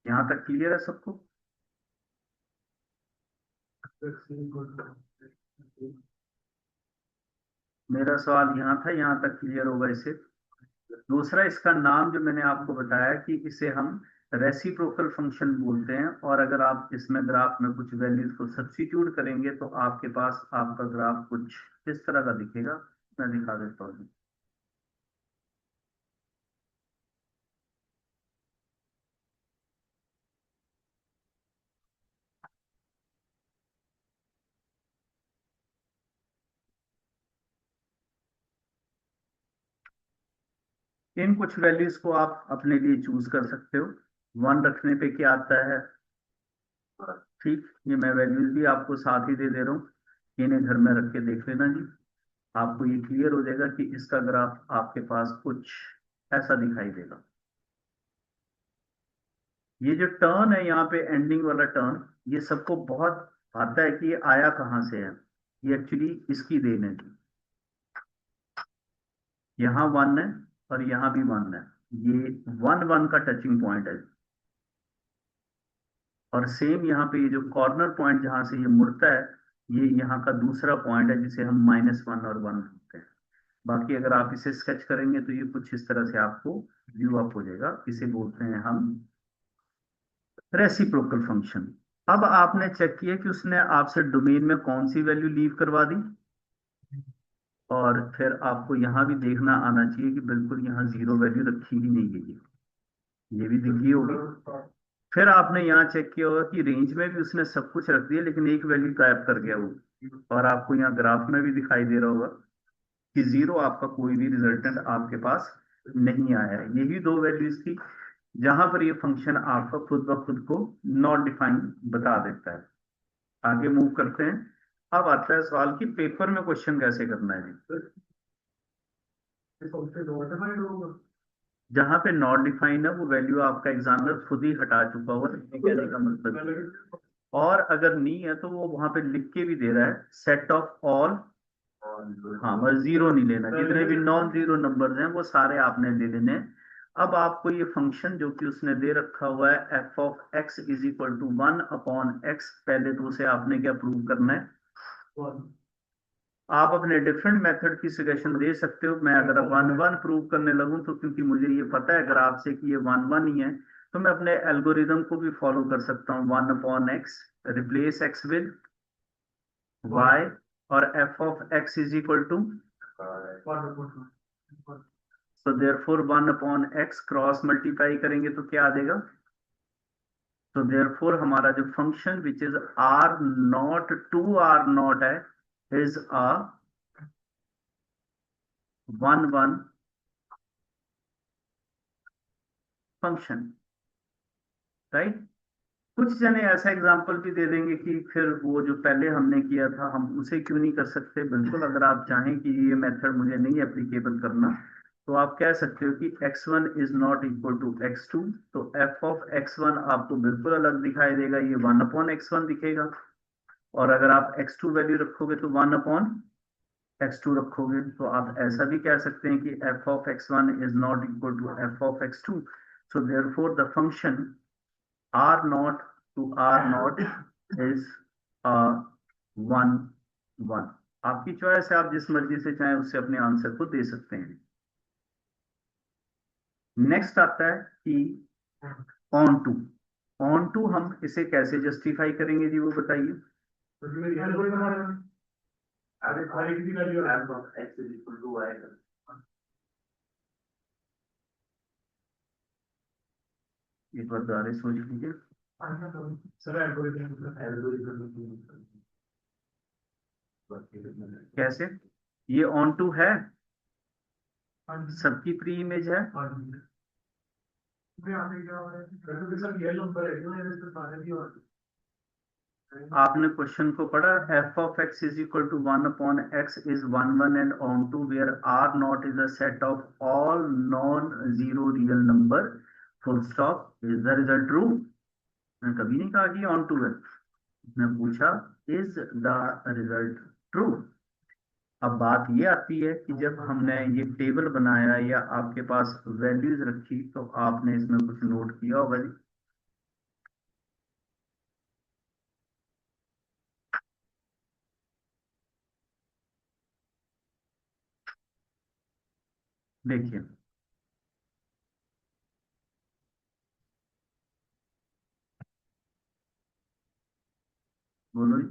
यहां तक क्लियर है सबको? मेरा सवाल यहाँ था, यहाँ तक क्लियर होगा इसे। दूसरा, इसका नाम जो मैंने आपको बताया कि इसे हम रेसिप्रोकल फंक्शन बोलते हैं, और अगर आप इसमें ग्राफ में कुछ वैल्यूज को सब्स्टिट्यूट करेंगे तो आपके पास आपका ग्राफ कुछ इस तरह का दिखेगा। मैं दिखा देता हूँ। इन कुछ वैल्यूज को आप अपने लिए चूज कर सकते हो। वन रखने पे क्या आता है? ठीक, ये मैं वैल्यूज भी आपको साथ ही दे दे रहा हूँ, इन्हें घर में रख के देख लेना जी। आपको ये क्लियर हो जाएगा कि इसका ग्राफ आपके पास कुछ ऐसा दिखाई देगा। ये जो टर्न है यहाँ पे एंडिंग वाला टर्न, ये सबको बहुत आता है कि ये आया कहाँ से है। ये एक्चुअली इसकी देन है। यहाँ वन है और यहाँ भी वन है। ये वन वन का टचिंग पॉइंट है। और सेम यहाँ पे ये जो कॉर्नर पॉइंट जहां से ये मुड़ता है, ये यहाँ का दूसरा पॉइंट है जिसे हम माइनस वन और वन बोलते हैं। बाकी अगर आप इसे स्केच करेंगे तो ये कुछ इस तरह से आपको व्यू अप हो जाएगा। इसे बोलते हैं हम रेसिप्रोकल फंक्शन। अब आपने चेक किया कि उसने आपसे डोमेन में कौन सी वैल्यू लीव करवा दी, और फिर आपको यहाँ भी देखना आना चाहिए कि बिल्कुल यहाँ जीरो वैल्यू रखी ही नहीं गई है। ये भी दिख गई होगी। फिर आपने यहाँ चेक किया होगा कि रेंज में भी उसने सब कुछ रख दिया लेकिन एक वैल्यू गायब कर गया वो, और आपको यहाँ ग्राफ में भी दिखाई दे रहा होगा कि जीरो आपका कोई भी रिजल्टेंट आपके पास नहीं आया है। यही दो वैल्यूज थी जहां पर ये फंक्शन आपका खुद ब खुद को नॉट डिफाइन बता देता है। आगे मूव करते हैं। अब आता है सवाल की पेपर में क्वेश्चन कैसे करना है जी। जहां पे नॉट डिफाइन है वो वैल्यू आपका एग्जामिनर खुद ही हटा चुका होगा, इसमें कहने का मतलब। और अगर नहीं है तो वो वहां पे लिख के भी दे रहा है सेट ऑफ ऑल। हाँ, बस जीरो नहीं लेना, जितने भी नॉन जीरो नंबर्स हैं वो सारे आपने ले लेने हैं। अब आपको ये फंक्शन जो कि उसने दे रखा हुआ है f of x is equal to one upon x, पहले तो उसे आपने क्या प्रूव करना है? आप अपने डिफरेंट मेथड की सजेशन दे सकते हो। मैं अगर वन वन प्रूव करने लगूं तो क्योंकि मुझे ये पता है ग्राफ से कि ये वन वन ही है, तो मैं अपने एल्गोरिदम को भी फॉलो कर सकता हूँ। One upon x, replace x with y, और f of x is equal to, तो therefore one upon x cross multiply करेंगे तो क्या आ जाएगा? तो देयरफॉर हमारा जो function which is R not to R not है is a one one function, right. कुछ जने ऐसा एग्जांपल भी दे देंगे कि फिर वो जो पहले हमने किया था हम उसे क्यों नहीं कर सकते। बिल्कुल, अगर आप चाहें कि ये मेथड मुझे नहीं एप्लीकेबल करना तो आप कह सकते हो कि x1 is not equal to x2, तो f ऑफ x1 आपको बिल्कुल अलग दिखाई देगा, ये वन अपॉन x1 दिखेगा। और अगर आप x2 वैल्यू रखोगे तो वन अपॉन x2 रखोगे, तो आप ऐसा भी कह सकते हैं कि f of x1 is not equal to f of x2, so therefore the function R naught to R naught is a one one। आपकी चॉइस है, आप जिस मर्जी से चाहें उससे अपने आंसर को दे सकते हैं। नेक्स्ट आता है कि ऑन टू। ऑन टू हम इसे कैसे जस्टिफाई करेंगे जी, वो बताइए। एक बार दोबारा सोच लीजिए। कैसे? ये ऑन टू है, सबकी प्री इमेज है। आपने क्वेश्चन को पढ़ा, f of x is equal to 1/x is 1 1 and onto where R naught is a set of all non zero real number, full stop. Is the result true? मैंने कभी नहीं कहा कि ऑन टू है, मैं पूछा इज द रिजल्ट ट्रू। अब बात ये आती है कि जब हमने ये टेबल बनाया या आपके पास वैल्यूज रखी तो आपने इसमें कुछ नोट किया होगा जी। देखिए, बोलो जी।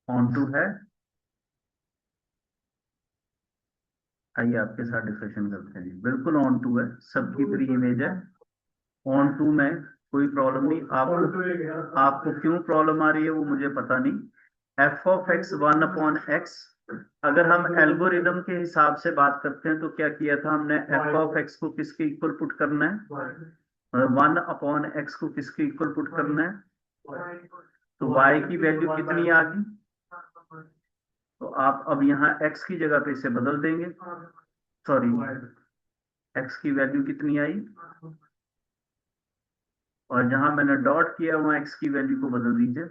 ऑन टू है, आइए आपके साथ डिस्कशन करते हैं जी। बिल्कुल ऑन टू है, सबकी प्री इमेज है, ऑन टू में कोई प्रॉब्लम नहीं। आपको आपको क्यों प्रॉब्लम आ रही है वो मुझे पता नहीं। एफ ऑफ एक्स 1/x, अगर हम एल्गोरिदम के हिसाब से बात करते हैं तो क्या किया था हमने, एफ ऑफ एक्स को किसके इक्वल पुट करना है, 1/x को किसके इक्वल पुट करना है, तो y की वैल्यू कितनी आ गई, तो आप अब यहाँ x की जगह पे इसे बदल देंगे। सॉरी, x की वैल्यू कितनी आई, और जहां मैंने डॉट किया वहां x की वैल्यू को बदल दीजिए।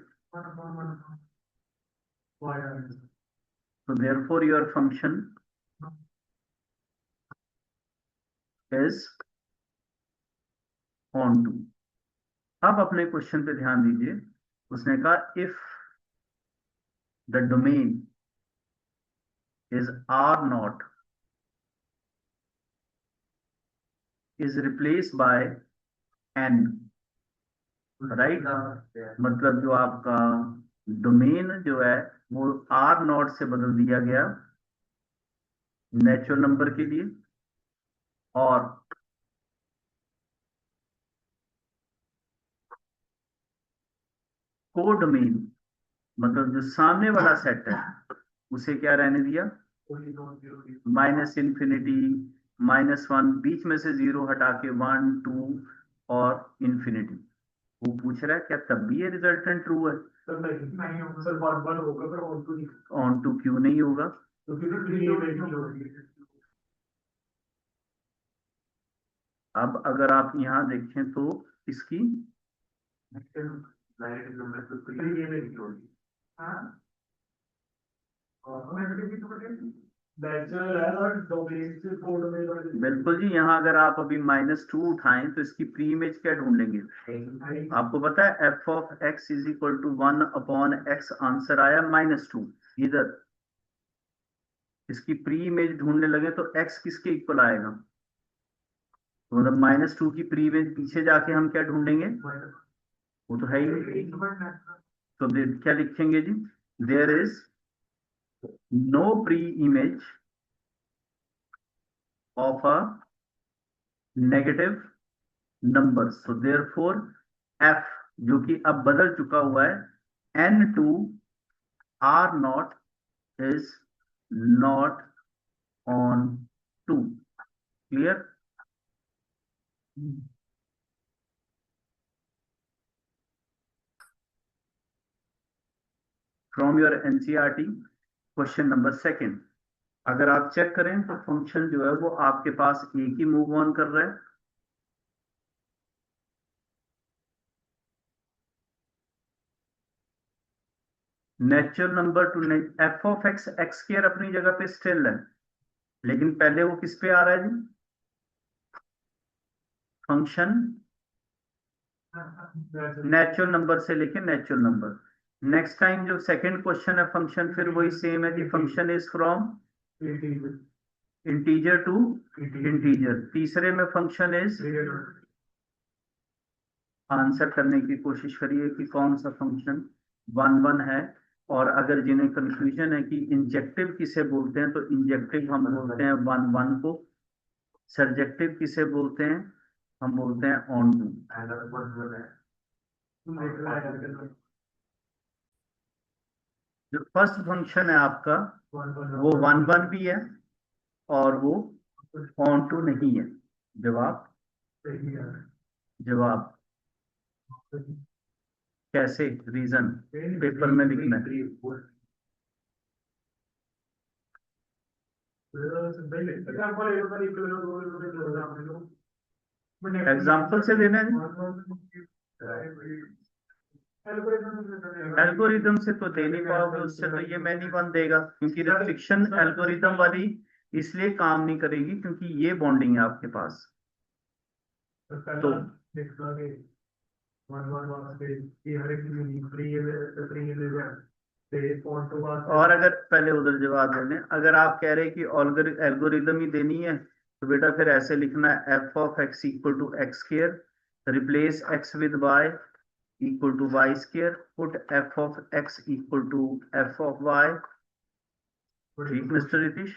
तो therefore your function is onto. अब अपने क्वेश्चन पे ध्यान दीजिए, उसने कहा if the domain is R naught is replace by N, right, मतलब जो आपका डोमेन जो है वो आर नॉट से बदल दिया गया नेचुरल नंबर के लिए, और कोडोमेन मतलब जो सामने वाला सेट है उसे क्या रहने दिया, माइनस इन्फिनिटी, -1, बीच में से जीरो हटा के 1 2 और इन्फिनिटी। वो पूछ रहा है क्या तब भी ये रिजल्टेंट ट्रू है, ऑन टू क्यों नहीं होगा। अब अगर आप यहाँ देखें तो इसकी बिल्कुल जी, यहाँ अगर आप अभी -2 उठाएं तो इसकी प्री इमेज क्या ढूंढेंगे, आपको पता है f of x is equal to 1/x, answer आया -2। इधर इसकी प्री इमेज ढूंढने लगे तो x किसके इक्वल आएगा, तो मतलब -2 की प्री इमेज पीछे जाके हम क्या ढूंढेंगे, वो तो है ही। तो क्या लिखेंगे जी, there is no pre image of a negative number, so therefore f जो कि अब बदल चुका हुआ है n2 r naught is not onto. Clear? From your NCERT question number second, अगर आप चेक करें तो फंक्शन जो है वो आपके पास एक ही मूव ऑन कर रहा है, natural number to F of x x square अपनी जगह पे स्टिल है, लेकिन पहले वो किस पे आ रहा है जी, फंक्शन नेचुरल नंबर से लेके नेचुरल नंबर। नेक्स्ट टाइम जो सेकंड क्वेश्चन है फंक्शन फिर वही सेम है कि function is from integer to integer. तीसरे में फंक्शन इज, आंसर करने की कोशिश करिए कि कौन सा फंक्शन 1 1 है। और अगर जिन्हें कंफ्यूजन है कि इंजेक्टिव किसे बोलते हैं तो इंजेक्टिव हम बोलते हैं 1 1 को, सरजेक्टिव किसे बोलते हैं हम बोलते हैं ऑन टू। जो फर्स्ट फंक्शन है आपका वो 1 1 भी है और वो ऑन टू नहीं है। जवाब जवाब कैसे, रीजन पेपर में लिखना है। एग्जाम्पल से देना है। एल्गोरिदम से तो दे नहीं पाओगे, उससे तो ये मैं नहीं बन देगा, क्योंकि रिस्ट्रिक्शन एल्गोरिदम वाली इसलिए काम नहीं करेगी क्योंकि ये बॉन्डिंग है आपके पास। तो और अगर पहले उधर जवाब दे दें, अगर आप कह रहे हैं कि एल्गोरिदम ही देनी है तो बेटा फिर ऐसे लिखना है f of x equal to x square, replace x with y equal to y square, put f of x equal to F of y. ठीक मिस्टर रितीश।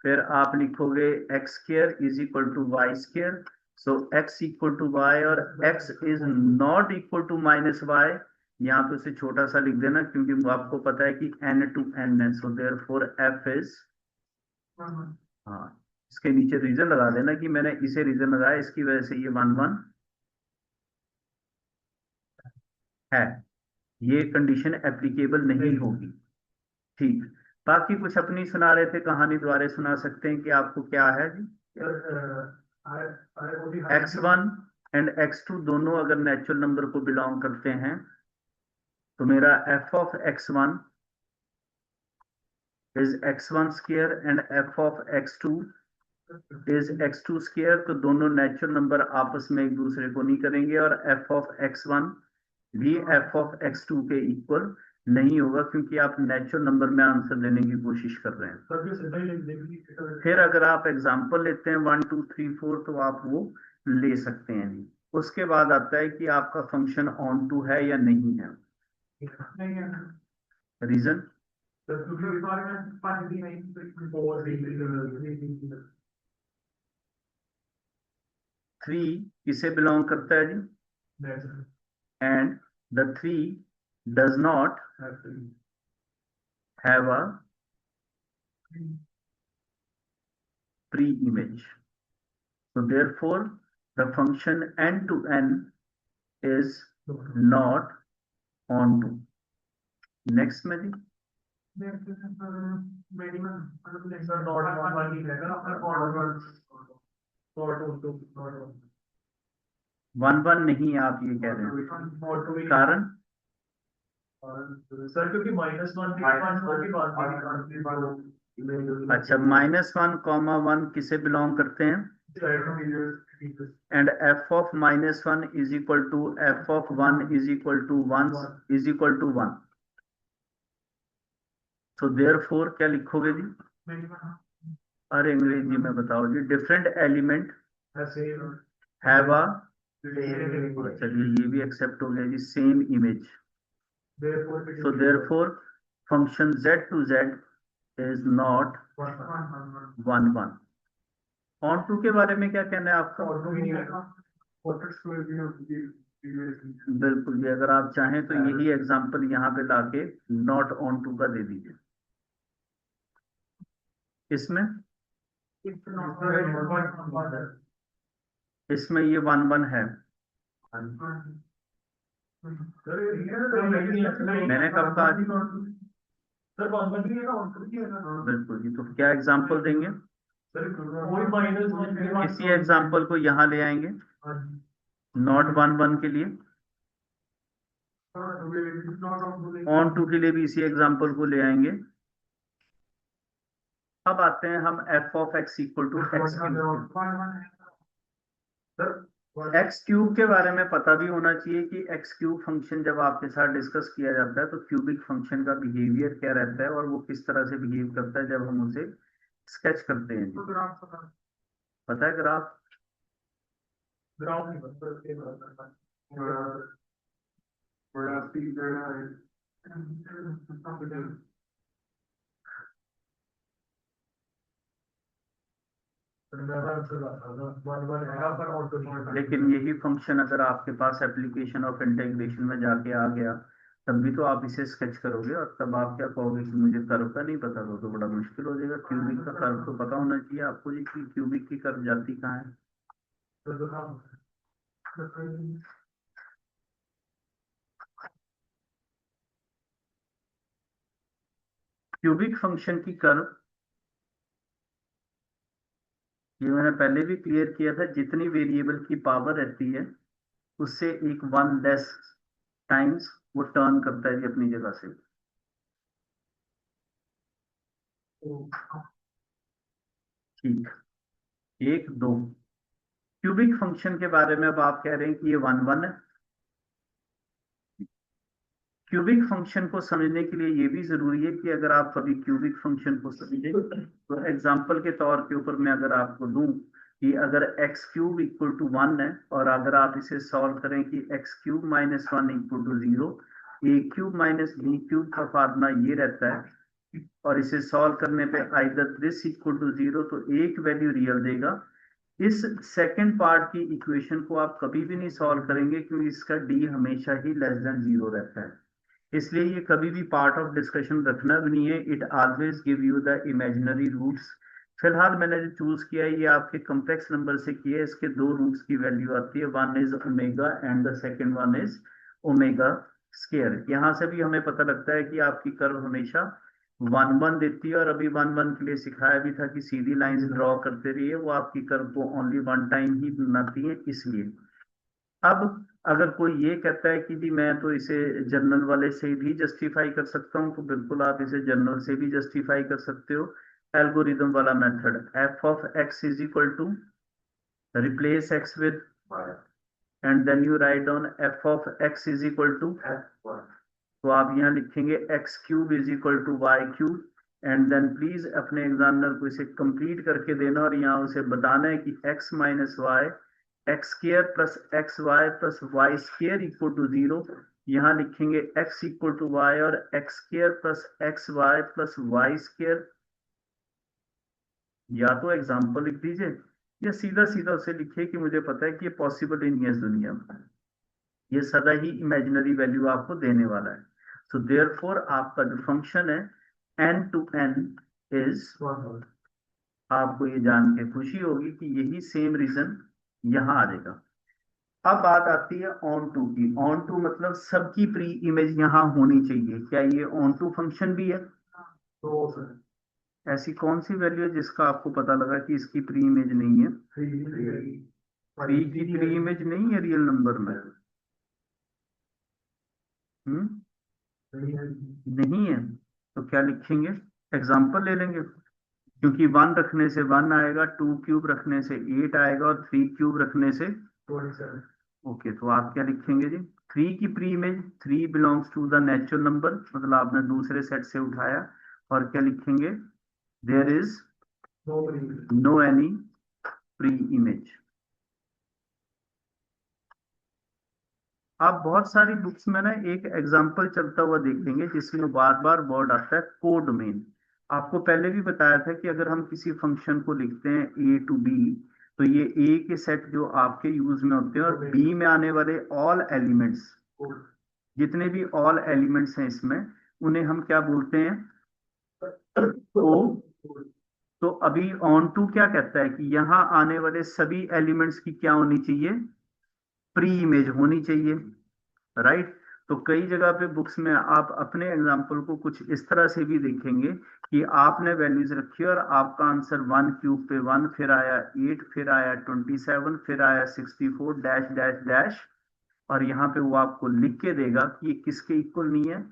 फिर आप लिखोगे x square is equal to y square, so x equal to y और x is not equal to minus y. यहाँ पे उसे छोटा सा लिख देना क्योंकि आपको पता है कि n टू n है, सो देयरफॉर f इज, हाँ इसके नीचे रीजन लगा देना कि मैंने इसे रीजन लगाया, इसकी वजह से ये 1 1 है, ये कंडीशन एप्लीकेबल नहीं होगी। ठीक, बाकी कुछ अपनी सुना रहे थे, कहानी द्वारा सुना सकते हैं कि आपको क्या है जी। x1 एंड x2 दोनों अगर नेचुरल नंबर को बिलोंग करते हैं तो मेरा f of x1 is x1 square and f of x2 is x2 square, तो दोनों नेचुरल नंबर आपस में एक दूसरे को नहीं करेंगे और f ऑफ x1 भी f ऑफ x2 के इक्वल नहीं होगा क्योंकि आप नेचुरल नंबर में आंसर देने की कोशिश कर रहे हैं। फिर अगर आप एग्जांपल लेते हैं 1 2 3 4 तो आप वो ले सकते हैं। उसके बाद आता है कि आपका फंक्शन ऑन टू है या नहीं है। रीजन 3 किसे बिलोंग करता है जी, and the 3 does not have a pre-image. So therefore, the function n to n is not onto. Next में 1 1 नहीं, आप ये कह रहे हैं कारण सर क्योंकि अच्छा -1 कॉमा 1 किसे बिलोंग करते हैं, and f of -1 is equal to f of 1 is equal to 1 is equal to 1। तो देयरफॉर क्या लिखोगे जी, अरे अंग्रेजी में बताओ जी, डिफरेंट एलिमेंट हैव अ, चलिए ये भी एक्सेप्ट हो गया जी, same image. So therefore function z to z is not 1 1। Onto के बारे में क्या कहना है आपका? बिल्कुल जी, अगर आप चाहें तो यही एग्जांपल यहाँ पे लाके नॉट ऑन टू का दे दीजिए। इसमें इसमें ये 1 1 है, मैंने कब कहा जी? बिल्कुल जी, तो क्या एग्जांपल देंगे? इसी एग्जांपल को यहाँ ले आएंगे नॉट 1 1 के लिए, ऑन टू के लिए भी इसी एग्जांपल को ले आएंगे। अब आते हैं हम f of x equal to x cube के बारे में पता भी होना चाहिए कि एक्स क्यूब फंक्शन जब आपके साथ डिस्कस किया जाता है तो क्यूबिक फंक्शन का बिहेवियर क्या रहता है और वो किस तरह से बिहेव करता है जब हम उसे स्केच करते हैं। पता है ग्राफ? लेकिन यही फंक्शन अगर आपके पास एप्लीकेशन ऑफ इंटीग्रेशन में जाके आ गया, तब भी तो आप इसे स्केच करोगे, और तब आप क्या कहोगे कि मुझे कर्व का नहीं पता, तो बड़ा मुश्किल हो जाएगा। क्यूबिक का कर्व तो पता होना चाहिए आपको जी, कि क्यूबिक की कर्व जाती कहाँ है। क्यूबिक फंक्शन की कर्व, ये मैंने पहले भी क्लियर किया था, जितनी वेरिएबल की पावर रहती है उससे एक वन लेस टाइम्स वो टर्न करता है जी अपनी जगह से। ठीक, एक दो। क्यूबिक फंक्शन के बारे में अब आप कह रहे हैं कि ये वन वन है। क्यूबिक फंक्शन को समझने के लिए ये भी जरूरी है कि अगर आप कभी क्यूबिक फंक्शन को समझें, तो एग्जांपल के तौर के ऊपर मैं अगर आपको दूं कि अगर x cube equal to one है, और अगर आप इसे सॉल्व करें कि x cube minus one equal to zero, a cube minus b cube का फार्मूला ये रहता है, और इसे सॉल्व करने पे either this equal to zero, तो एक वैल्यू रियल देगा। इस सेकंड पार्ट की इक्वेशन को आप कभी भी नहीं सॉल्व करेंगे, क्योंकि इसका डी हमेशा ही लेस देन जीरो रहता है। इसलिए ये कभी भी पार्ट ऑफ डिस्कशन रखना भी नहीं है। It always give you the imaginary roots. फिलहाल मैंने जो चूज किया है, ये आपके कॉम्प्लेक्स नंबर से किया है। इसके दो रूट्स की वैल्यू आती है, one is omega and the second one is omega square. यहाँ से भी हमें पता लगता है कि आपकी कर्व हमेशा वन वन देती है, और अभी वन वन के लिए सिखाया भी था कि सीधी लाइंस ड्रॉ करते रहिए, वो आपकी कर्व को ओनली वन टाइम ही बनाती है इसलिए। अब अगर कोई ये कहता है कि जी मैं तो इसे जर्नल वाले से भी जस्टिफाई कर सकता हूँ, तो बिल्कुल आप इसे जर्नल से भी जस्टिफाई कर सकते हो। एल्गोरिदम वाला method, f of x is equal to, replace x with, and then you write down f of x is equal to, तो आप यहाँ लिखेंगे x cube is equal to y cube, and then please अपने एग्जामिनर को इसे कंप्लीट करके देना, और यहाँ उसे बताना है कि x minus y, x square plus x y plus y square equal to zero. यहाँ लिखेंगे एक्स इक्वल टू वाई, और x square plus x y plus y square, या तो एग्जाम्पल लिख दीजिए, या सीधा सीधा उसे लिखिए कि मुझे पता है कि ये पॉसिबल ही नहीं है इस दुनिया में, ये सदा ही इमेजिनरी वैल्यू आपको देने वाला है। सो देयरफॉर आपका जो फंक्शन है एन टू एन इज, आपको ये जान के खुशी होगी कि यही सेम रीजन यहाँ आ जाएगा। अब बात आती है ऑन टू की। ऑन टू मतलब सबकी प्री इमेज यहाँ होनी चाहिए। क्या ये ऑन टू फंक्शन भी है? तो ऐसी कौन सी वैल्यू है जिसका आपको पता लगा कि इसकी प्री इमेज नहीं है? थ्री की प्री इमेज नहीं है रियल नंबर में। हम्म, नहीं है, तो क्या लिखेंगे? एग्जाम्पल ले लेंगे, क्योंकि वन रखने से वन आएगा, टू क्यूब रखने से एट आएगा, और थ्री क्यूब रखने से 27। ओके, तो आप क्या लिखेंगे जी? थ्री की pre image, three belongs to the natural number, मतलब आपने दूसरे सेट से उठाया, और क्या लिखेंगे? There is no any pre image. आप बहुत सारी बुक्स में ना एक एग्जाम्पल चलता हुआ देखेंगे जिसमें बार बार वर्ड आता है कोडोमेन। आपको पहले भी बताया था कि अगर हम किसी फंक्शन को लिखते हैं ए टू बी, तो ये ए के सेट जो आपके यूज में होते हैं, और बी में आने वाले ऑल एलिमेंट्स, जितने भी ऑल एलिमेंट्स हैं इसमें, उन्हें हम क्या बोलते हैं? ओ। तो अभी ऑन टू क्या कहता है कि यहाँ आने वाले सभी एलिमेंट्स की क्या होनी चाहिए? प्री इमेज होनी चाहिए, राइट। तो कई जगह पे बुक्स में आप अपने एग्जाम्पल को कुछ इस तरह से भी देखेंगे कि आपने वैल्यूज रखी और आपका आंसर वन क्यूब पे वन, फिर आया एट, फिर आया 27, फिर आया 64 डैश डैश डैश, और यहाँ पे वो आपको लिख के देगा कि ये किसके इक्वल नहीं है?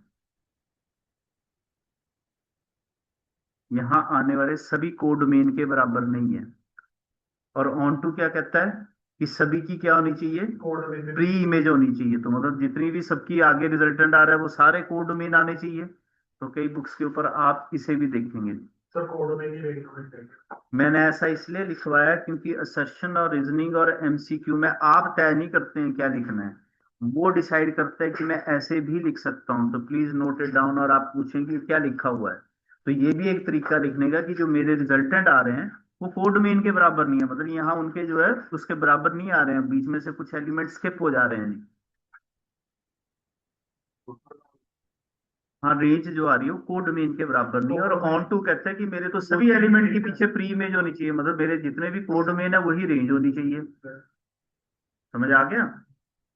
यहाँ आने वाले सभी कोड डोमेन के बराबर नहीं है। और ऑन टू क्या कहता है कि सभी की क्या होनी चाहिए? प्री इमेज होनी चाहिए। तो मतलब जितनी भी सबकी आगे रिजल्टेंट आ रहा है वो सारे कोड डोमेन आने चाहिए। तो कई बुक्स के ऊपर आप इसे भी देखेंगे। सर कोड डोमेन मैंने ऐसा इसलिए लिखवाया क्योंकि असर्शन और रीजनिंग और एमसीक्यू में आप तय नहीं करते हैं क्या लिखना है, वो डिसाइड करता है कि मैं ऐसे भी लिख सकता हूँ। तो प्लीज नोट इट डाउन, और आप पूछेंगे क्या लिखा हुआ है। तो ये भी एक तरीका लिखने का कि जो मेरे रिजल्टेंट आ रहे हैं वो कोड डोमेन के बराबर नहीं है, मतलब यहाँ उनके जो है उसके बराबर नहीं आ रहे हैं, बीच में से कुछ एलिमेंट स्किप हो जा रहे हैं। हाँ, रेंज जो आ रही है वो कोड डोमेन के बराबर नहीं है। और ऑन टू कहते हैं कि मेरे तो सभी एलिमेंट के पीछे प्री इमेज होनी चाहिए, मतलब मेरे जितने भी कोड डोमेन है वही रेंज होनी चाहिए। समझ आ गया?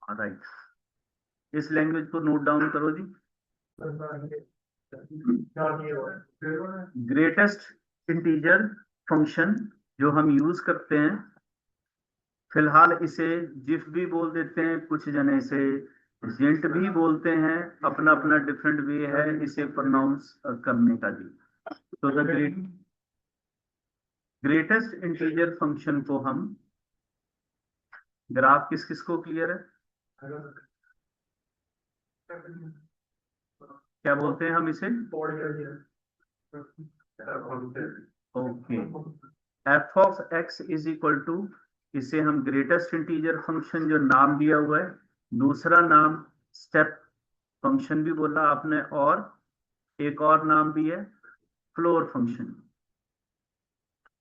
हाँ, राइट। इस लैंग्वेज को नोट डाउन करो जी। ग्रेटेस्ट इंटीजर फंक्शन जो हम यूज करते हैं, फिलहाल इसे जिफ भी बोल देते हैं, कुछ जने इसे जेंट भी बोलते हैं, अपना अपना डिफरेंट वे है इसे प्रोनाउंस करने का जी। तो द ग्रेटेस्ट इंटीजर फंक्शन को हम, ग्राफ किस किस को क्लियर है, क्या बोलते हैं हम इसे? Okay, f of x is equal to, इसे हम ग्रेटेस्ट इंटीजर फंक्शन जो नाम दिया हुआ है, दूसरा नाम स्टेप फंक्शन भी बोला आपने, और एक और नाम भी है फ्लोर फंक्शन।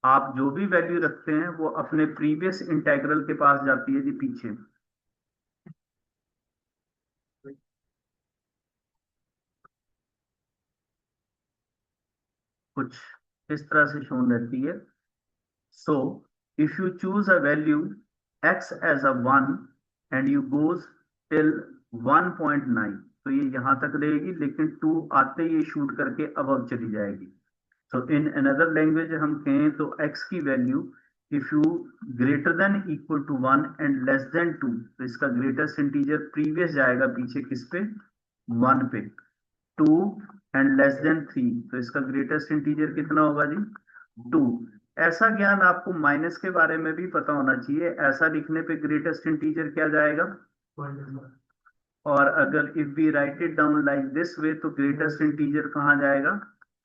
आप जो भी वैल्यू रखते हैं वो अपने प्रीवियस इंटेग्रल के पास जाती है जी पीछे। कुछ इस तरह से शोन रहती है। So, if you choose a value x as a 1 and you goes till 1.9, तो ये यहाँ तक रहेगी, लेकिन 2 आते ही ये शूट करके अब चली जाएगी। So in another language हम कहें तो x की value if you greater than equal to 1 and less than 2, तो इसका ग्रेटेस्ट इंटीजर प्रीवियस जाएगा पीछे किस पे? 1 पे। 2 एंड लेस देन 3, तो इसका ग्रेटेस्ट इंटीजर कितना होगा जी? 2। ऐसा ज्ञान आपको माइनस के बारे में भी पता होना चाहिए, ऐसा लिखने पे ग्रेटेस्ट इंटीजर क्या जाएगा? और अगर if we write it down like this way, तो ग्रेटेस्ट इंटीजर कहाँ जाएगा?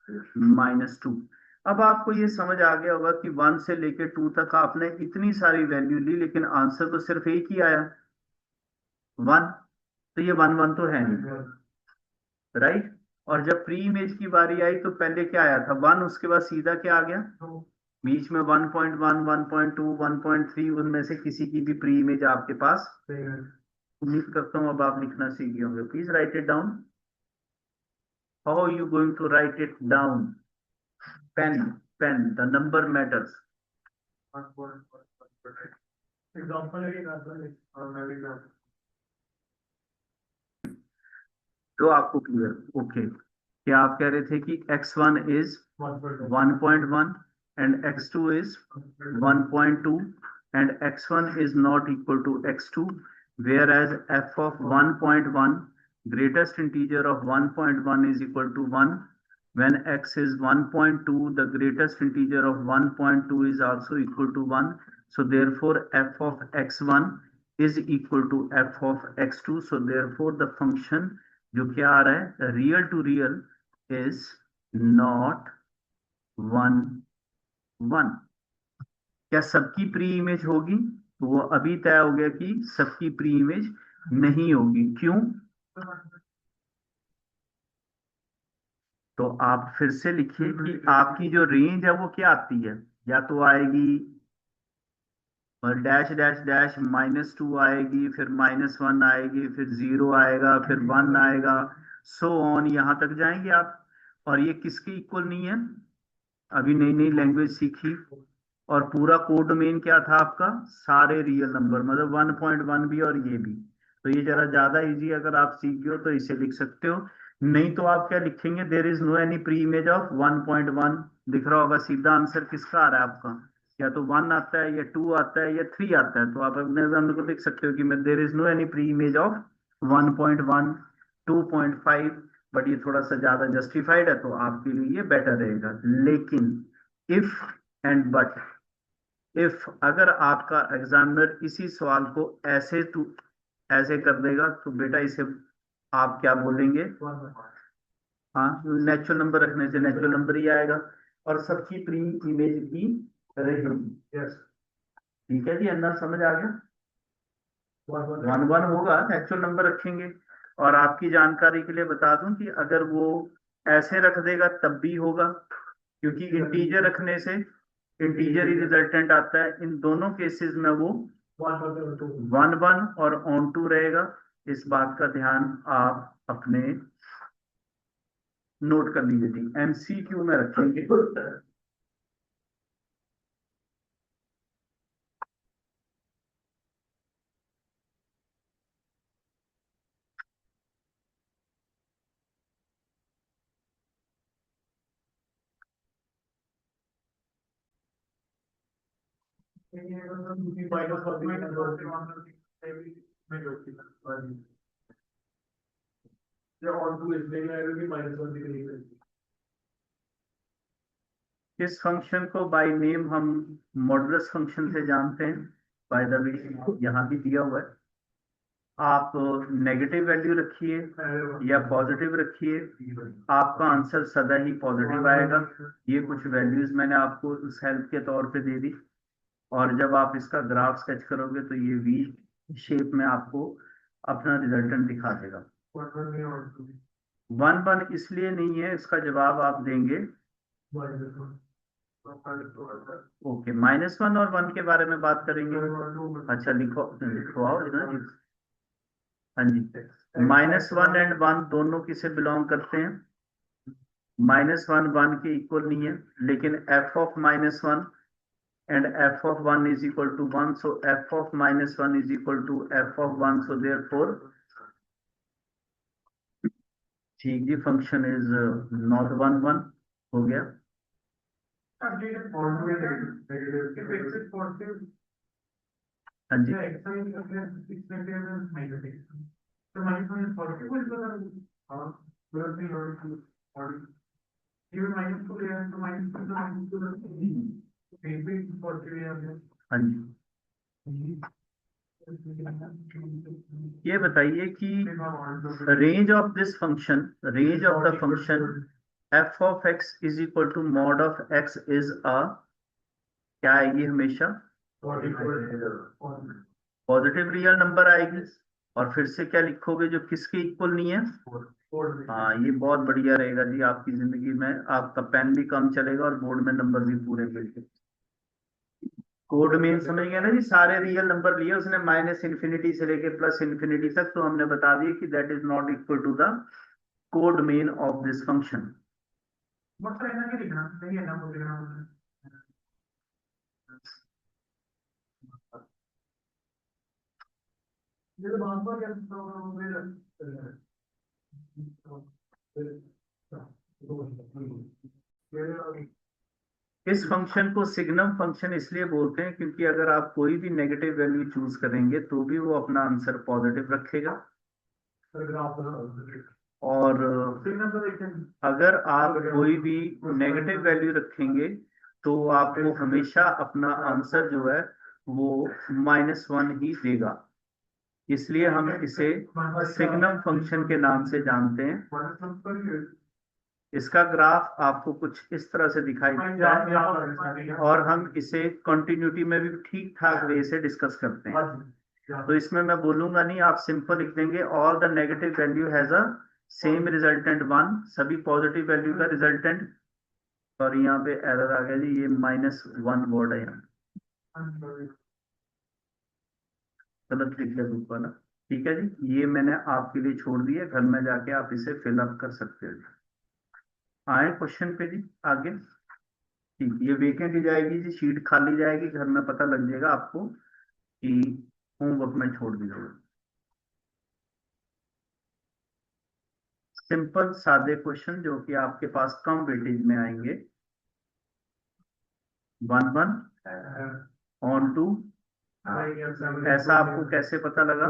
-2। अब आपको ये समझ आ गया होगा कि 1 से लेके 2 तक आपने इतनी सारी वैल्यू ली, लेकिन आंसर तो सिर्फ एक ही आया, 1। तो ये 1 1 तो है नहीं, राइट। और जब प्री इमेज की बारी आई तो पहले क्या आया था? 1, उसके बाद सीधा क्या आ गया? बीच में 1.1 1.2 1.3, उनमें से किसी की भी प्री इमेज आपके पास। उम्मीद करता हूँ अब आप लिखना सीख गए होंगे। Please write it down. How you going to write it down? Pen, pen, the number matters. तो आपको क्लियर? ओके, क्या आप कह रहे थे कि x1 is 1.1 and x2 is 1.2 and x1 is not equal to x2, whereas f of 1.1, greatest integer of 1.1 is equal to 1. When x is 1.2, the greatest integer of 1.2 is also equal to 1. So therefore f of x1 is equal to f of x2. So therefore the function जो क्या आ रहा है, real to real is not 1 1। क्या सबकी प्री इमेज होगी? तो वो अभी तय हो गया कि सबकी प्री इमेज नहीं होगी। क्यों? तो आप फिर से लिखिए कि आपकी जो रेंज है वो क्या आती है, या तो आएगी और डैश डैश डैश -2 आएगी, फिर -1 आएगी, फिर 0 आएगा, फिर 1 आएगा, सो ऑन, यहाँ तक जाएंगे आप। और ये किसके इक्वल नहीं है? अभी नई नई लैंग्वेज सीखी, और पूरा कोड डोमेन क्या था आपका? सारे रियल नंबर, मतलब 1.1 भी और ये भी। तो ये जरा ज्यादा इजी, अगर आप सीख गए हो तो इसे लिख सकते हो। नहीं तो आप क्या लिखेंगे? There is no any pre image of 1.1। दिख रहा होगा सीधा आंसर किसका आ रहा है आपका? या तो 1 आता है, या 2 आता है, या 3 आता है। तो आप अपने एग्जाम को देख सकते हो कि मैं there is no any pre image of 1.1 2.5, but ये थोड़ा सा ज्यादा जस्टिफाइड है तो आपके लिए ये बेटर रहेगा। लेकिन इफ एंड बट, इफ अगर आपका एग्जामिनर इसी सवाल को ऐसे टू ऐसे कर देगा तो बेटा इसे आप क्या बोलेंगे? हाँ, नेचुरल नंबर रखने से नेचुरल नंबर ही आएगा, और सबकी प्री इमेज की रहेगी। ठीक है जी, अंदर समझ आ गया? 1 1 होगा, नेचुरल नंबर रखेंगे। और आपकी जानकारी के लिए बता दूं कि अगर वो ऐसे रख देगा तब भी होगा, क्योंकि इंटीजर रखने से इंटीजर ही रिजल्टेंट आता है। इन दोनों केसेस में वो 1 1 और ऑन टू रहेगा। इस बात का ध्यान आप अपने नोट कर लीजिए थी, एमसीक्यू में रखेंगे। इस फंक्शन को बाय नेम हम मॉडुलस फंक्शन से जानते हैं। बाय द वे यहाँ भी दिया हुआ है। आप नेगेटिव वैल्यू रखिए या पॉजिटिव रखिए, आपका आंसर सदा ही पॉजिटिव आएगा। ये कुछ वैल्यूज मैंने आपको उस हेल्प के तौर पे दे दी, और जब आप इसका ग्राफ स्केच करोगे तो ये वी शेप में आपको अपना रिजल्टेंट दिखा देगा। 1 1 इसलिए नहीं है, इसका जवाब आप देंगे। ओके, -1 और 1 के बारे में बात करेंगे। अच्छा, लिखो लिखो आओ ना जी। हाँ जी, -1 एंड 1 दोनों किसे बिलोंग करते हैं? -1 1 के इक्वल नहीं है, लेकिन f of -1 and f of 1 is equal to 1, so f of -1 is equal to f of 1, so therefore ठीक जी, फंक्शन इज नॉट 1 1 हो गया। हाँ जी, हाँ जी, ये बताइए कि range of the function f of x is equal to mod of x is a, क्या आएगी हमेशा? पॉजिटिव रियल नंबर आएगी। और फिर से क्या लिखोगे जो किसके इक्वल नहीं है? हाँ, ये बहुत बढ़िया रहेगा जी, आपकी जिंदगी में आपका पेन भी कम चलेगा और बोर्ड में नंबर भी पूरे मिलते। कोड मेन समझ गया ना जी, सारे रियल नंबर लिए उसने -इन्फिनिटी से लेके +इन्फिनिटी तक, तो हमने बता दिया कि that is not equal to the codomain of this function. इस फंक्शन को सिग्नम फंक्शन इसलिए बोलते हैं क्योंकि अगर आप कोई भी नेगेटिव वैल्यू चूज करेंगे तो भी वो अपना आंसर पॉजिटिव रखेगा। और अगर आप कोई भी नेगेटिव वैल्यू रखेंगे तो आपको हमेशा अपना आंसर जो है वो -1 ही देगा। इसलिए हम इसे सिग्नम फंक्शन के नाम से जानते हैं। इसका ग्राफ आपको कुछ इस तरह से दिखाई देता है, और हम इसे कंटिन्यूटी में भी ठीक ठाक वे से डिस्कस करते हैं। तो इसमें मैं बोलूंगा नहीं, आप सिंपल लिख देंगे all the negative value has a same resultant 1, सभी पॉजिटिव वैल्यू का रिजल्टेंट। और यहाँ पे एरर आ गया जी, ये -1 वर्ड है यहाँ, गलत लिख दिया ग्रुप वाला। ठीक है जी, ये मैंने आपके लिए छोड़ दिया, घर में जाके आप इसे फिलअप कर सकते हो। आए क्वेश्चन पे जी आगे। ठीक, ये वेकेंट ही जाएगी जी, शीट खाली जाएगी, घर में पता लग जाएगा आपको कि होमवर्क में छोड़ दी होगी। सिंपल सादे क्वेश्चन जो कि आपके पास कम वेटेज में आएंगे। 1 1 ऑन टू, ऐसा आपको कैसे पता लगा?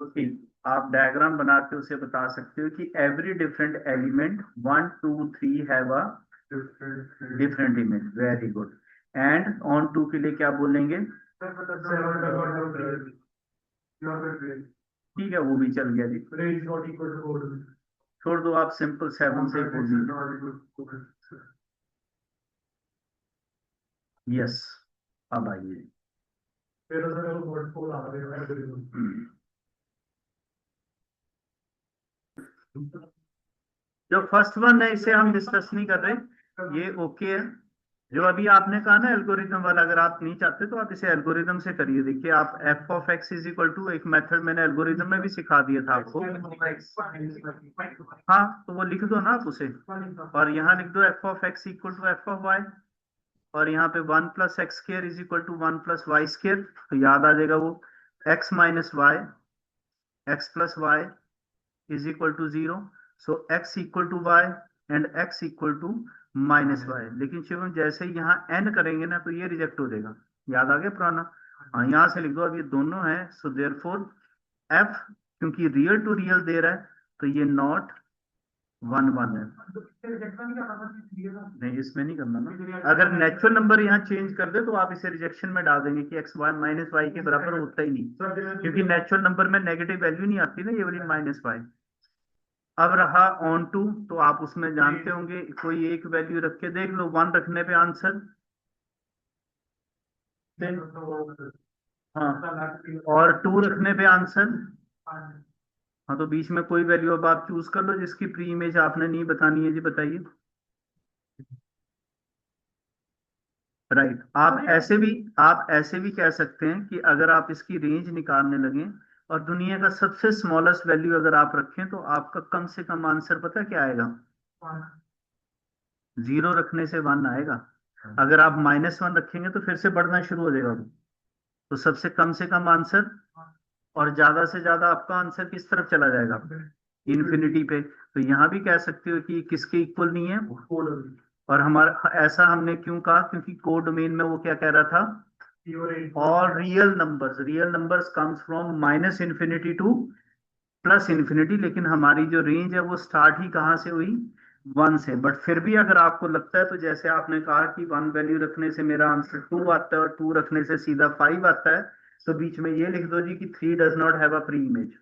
ठीक, आप डायग्राम बना के उसे बता सकते हो कि every different element 1 2 3 have a different image. Very good. And onto के लिए क्या बोलेंगे? ठीक है, वो भी चल गया जी, छोड़ दो, आप सिंपल 7 से बोल दीजिए। यस, अब आइए। जो फर्स्ट वन है इसे हम डिस्कस नहीं कर रहे, ये ओके है। जो अभी आपने कहा ना एल्गोरिदम वाला, अगर आप नहीं चाहते तो आप इसे एल्गोरिदम से करिए। देखिए आप f of x is equal to, एक मेथड मैंने एल्गोरिदम में भी सिखा दिया था आपको। हाँ तो वो लिख दो ना आप उसे, और यहाँ लिख दो f of x equal to F of y, और यहाँ पे one plus x square is equal to one plus y square, तो याद आ जाएगा वो x minus y, x plus y is equal to zero. So x equal to y and x equal to minus y. लेकिन शिवम जैसे ही यहाँ एन करेंगे ना तो ये रिजेक्ट हो जाएगा, याद आ गया पुराना। हाँ यहाँ से लिख दो, अब ये दोनों है, सो देयरफॉर एफ, क्योंकि रियल टू रियल दे रहा है तो ये नॉट वन वन है। नहीं इसमें नहीं करना ना, अगर नेचुरल नंबर यहाँ चेंज कर दे तो आप इसे रिजेक्शन में डाल देंगे कि एक्स वाई माइनस वाई के बराबर होता ही नहीं, क्योंकि नेचुरल नंबर में नेगेटिव वैल्यू नहीं आती ना, ये वाली माइनस वाई। अब रहा ऑन टू, तो आप उसमें जानते होंगे कोई एक वैल्यू रख के देख लो, वन रखने पे आंसर। हाँ और टू रखने पे आंसर। हाँ तो बीच में कोई वैल्यू अब आप चूज कर लो जिसकी प्री इमेज आपने नहीं बतानी है, जी बताइए। राइट, आप ऐसे भी कह सकते हैं कि अगर आप इसकी रेंज निकालने लगे और दुनिया का सबसे स्मॉलेस्ट वैल्यू अगर आप रखें तो आपका कम से कम आंसर पता क्या आएगा? जीरो रखने से वन आएगा। अगर आप माइनस वन रखेंगे तो फिर से बढ़ना शुरू हो जाएगा वो। तो सबसे कम से कम आंसर, और ज्यादा से ज्यादा आपका आंसर किस तरफ चला जाएगा? इन्फिनिटी पे। तो यहाँ भी कह सकते हो कि किसके इक्वल नहीं है, और हमारा ऐसा हमने क्यों कहा, क्योंकि कोड डोमेन में वो क्या कह रहा था, और real numbers comes from minus infinity two plus infinity, लेकिन हमारी जो रेंज है वो स्टार्ट ही कहाँ से हुई, वन से। बट फिर भी अगर आपको लगता है तो जैसे आपने कहा कि वन वैल्यू रखने से मेरा आंसर टू आता है और टू रखने से सीधा फाइव आता है, तो बीच में ये लिख दो जी कि three does not have a pre image,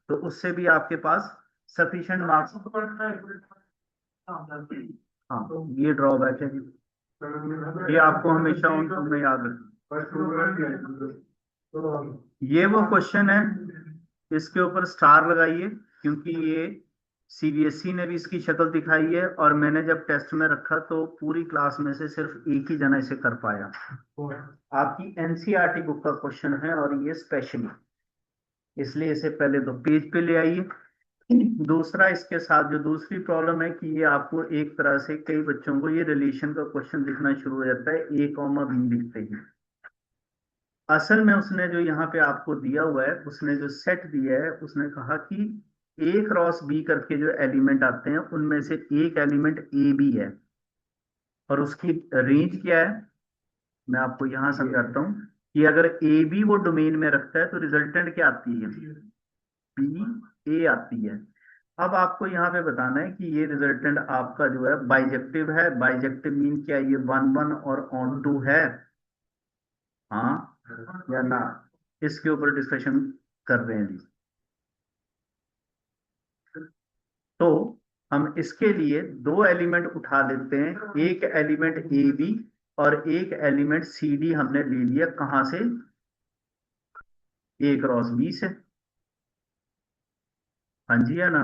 तो उससे भी आपके पास सफिशिएंट मार्क्स। हाँ ये ड्रॉबैक है जी, ये आपको हमेशा उन सब में याद रखना। ये वो क्वेश्चन है, इसके ऊपर स्टार लगाइए, क्योंकि ये सीबीएसई ने भी इसकी शक्ल दिखाई है, और मैंने जब टेस्ट में रखा तो पूरी क्लास में से सिर्फ एक ही जना इसे कर पाया। आपकी एनसीईआरटी बुक का क्वेश्चन है और ये स्पेशली, इसलिए इसे पहले तो पेज पे ले आइए। दूसरा, इसके साथ जो दूसरी प्रॉब्लम है कि ये आपको एक तरह से कई बच्चों को ये रिलेशन का क्वेश्चन दिखना शुरू हो जाता है ए कॉमा बी लिखते ही। असल में उसने जो यहाँ पे आपको दिया हुआ है, उसने जो सेट दिया है, उसने कहा कि ए क्रॉस बी करके जो एलिमेंट आते हैं उनमें से एक एलिमेंट ए बी है, और उसकी रेंज क्या है, मैं आपको यहाँ समझाता हूँ कि अगर ए बी वो डोमेन में रखता है तो रिजल्टेंट क्या आती है, बी ए आती है। अब आपको यहाँ पे बताना है कि ये रिजल्टेंट आपका जो है बाइजेक्टिव है। बाइजेक्टिव मीन क्या, ये वन वन और ऑन टू है, हाँ या ना, इसके ऊपर डिस्कशन कर रहे हैं जी। तो हम इसके लिए दो एलिमेंट उठा लेते हैं, एक एलिमेंट ए बी और एक एलिमेंट सी डी हमने ले लिया कहां से, ए क्रॉस बी से। हाँ जी या ना?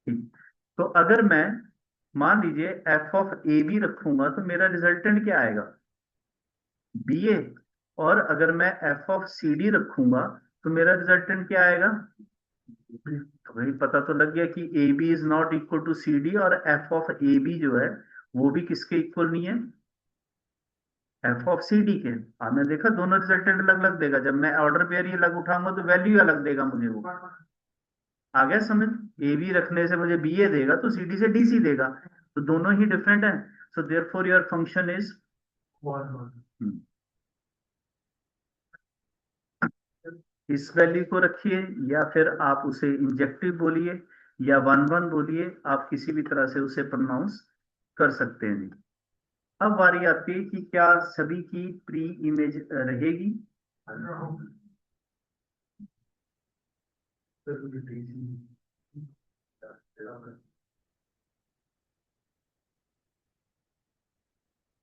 ठीक। तो अगर मैं मान लीजिए एफ ऑफ ए बी रखूंगा तो मेरा रिजल्टेंट क्या आएगा, बी ए। और अगर मैं एफ ऑफ सी डी रखूंगा तो मेरा रिजल्टेंट क्या आएगा, तो भाई पता तो लग गया कि a b is not equal to c d, और एफ ऑफ ए बी जो है वो भी किसके इक्वल नहीं है, एफ ऑफ सी डी के। आपने देखा दोनों रिजल्टेंट अलग अलग देगा, जब मैं ऑर्डर पेयर ये अलग उठाऊंगा तो वैल्यू अलग देगा मुझे वो। आ गया समझ? ए बी रखने से मुझे बी ए देगा तो सी डी से डी सी देगा, तो दोनों ही डिफरेंट है। So therefore your function is, इस वैल्यू को रखिए, या फिर आप उसे इंजेक्टिव बोलिए या वन वन बोलिए, आप किसी भी तरह से उसे प्रोनाउंस कर सकते हैं जी। अब बारी आती है कि क्या सभी की प्री इमेज रहेगी।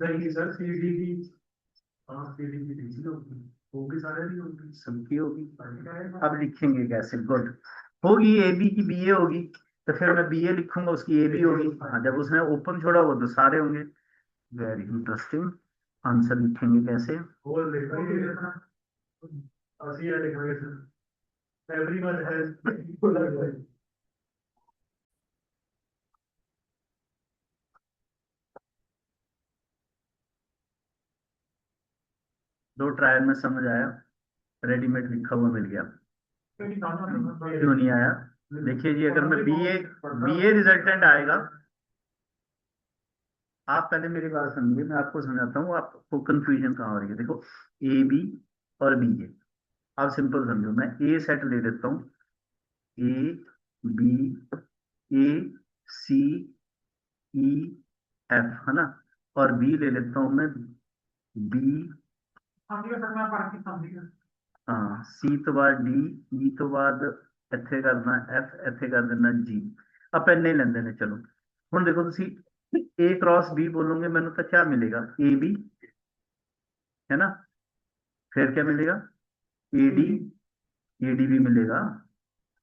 नहीं सर, सीडी की, हाँ सीडी की डीसी होगी, सारे नहीं होगी, सबकी होगी। अब लिखेंगे कैसे, गुड, होगी ए बी की बी ए होगी, तो फिर मैं बी ए लिखूंगा उसकी ए बी होगी। हाँ जब उसने ओपन छोड़ा वो तो सारे होंगे। Very interesting. आंसर लिखेंगे कैसे? वो लिखेंगे एवरीवन हैज दो ट्रायल में समझ आया, रेडीमेड लिखा हुआ मिल गया, क्यों नहीं आया? देखिए जी, अगर मैं बीए रिजल्टेंट आएगा, आप पहले मेरी बात समझिए, मैं आपको समझाता हूँ आपको कंफ्यूजन कहाँ हो रही है। देखो, ए बी और बी ए, आप सिंपल समझो, मैं ए सेट ले लेता हूँ, A B A C E F, है ना, और बी ले लेता हूँ मैं, बी, हाँ, सी तो बाद डी, ई तो बाद ਇੱਥੇ करना एफ, ਇੱਥੇ कर देना जी। आप नहीं लेंदे ने, चलो ਹੁਣ देखो तुसी ए क्रॉस बी बोलोगे मैंने तो क्या मिलेगा? ए बी, है ना, फिर क्या मिलेगा? ए डी, ए डी भी मिलेगा,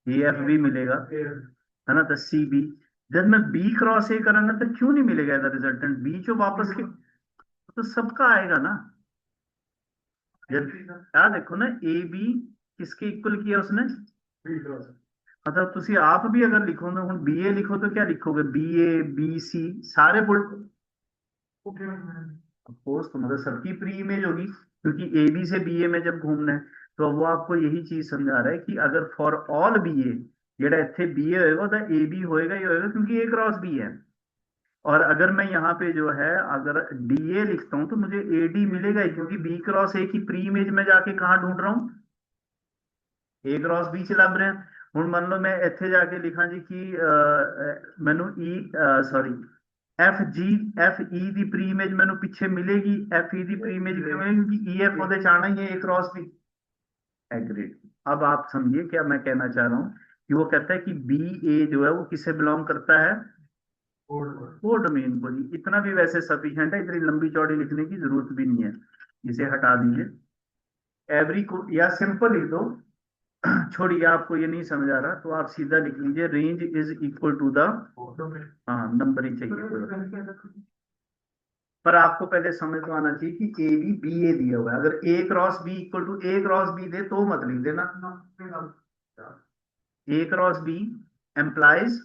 ए एफ भी मिलेगा, है ना, तो सी बी। जब मैं बी क्रॉस ए करांगा तो क्यों नहीं मिलेगा एज रिजल्टेंट बी जो वापस के, तो सबका आएगा ना। जब यार देखो ना, ए बी किसके इक्वल किया उसने? मतलब तुसी आप भी अगर लिखोगे, ਹੁਣ बी ए लिखो तो क्या लिखोगे? बी ए बी सी सारे अफकोर्स, तो मतलब सबकी प्री इमेज होगी, क्योंकि ए बी से बी ए में जब घूमना है, तो वो आपको यही चीज समझा रहा है कि अगर फॉर ऑल बी ए जेड़ा इतने बी ए होएगा तो ए बी होएगा ही होएगा, क्योंकि ए क्रॉस बी है। और अगर मैं यहाँ पे जो है अगर डी ए लिखता हूँ तो मुझे ए डी मिलेगा ही, क्योंकि बी क्रॉस ए की प्री इमेज में जाके कहाँ ढूंढ रहा हूँ? ए क्रॉस बी च ਲੱਭ ਰਿਹਾ। ਹੁਣ ਮੰਨ ਲਓ ਮੈਂ ਇੱਥੇ ਜਾ ਕੇ ਲਿਖਾਂ ਜੀ ਕਿ ਮੈਨੂੰ E sorry F G F E ਦੀ ਪ੍ਰੀ ਇਮੇਜ ਮੈਨੂੰ ਪਿੱਛੇ ਮਿਲੇਗੀ, एफ ई ਦੀ ਪ੍ਰੀ ਇਮੇਜ ਕਿਵੇਂ ਮਿਲੇਗੀ? क्योंकि ई एफ ਉਹਦੇ ਚ ਆਣਾ ही है, ए क्रॉस बी। एग्रीड। अब आप समझिए क्या मैं कहना चाह रहा हूँ, कि वो कहता है कि बी ए जो है वो किसे बिलोंग करता है? वो डोमेन को जी। इतना भी वैसे सफिशिएंट है, इतनी लंबी चौड़ी लिखने की जरूरत भी नहीं है, इसे हटा दीजिए। एवरी को या सिंपल लिख दो, छोड़िए, आपको ये नहीं समझ आ रहा तो आप सीधा लिख लीजिए, range is equal to the, हाँ नंबर ही चाहिए, पर आपको पहले समझ तो आना चाहिए कि ए बी बी ए दिया हुआ है। अगर A cross B equal to A cross B दे तो मत लिख देना, A cross B implies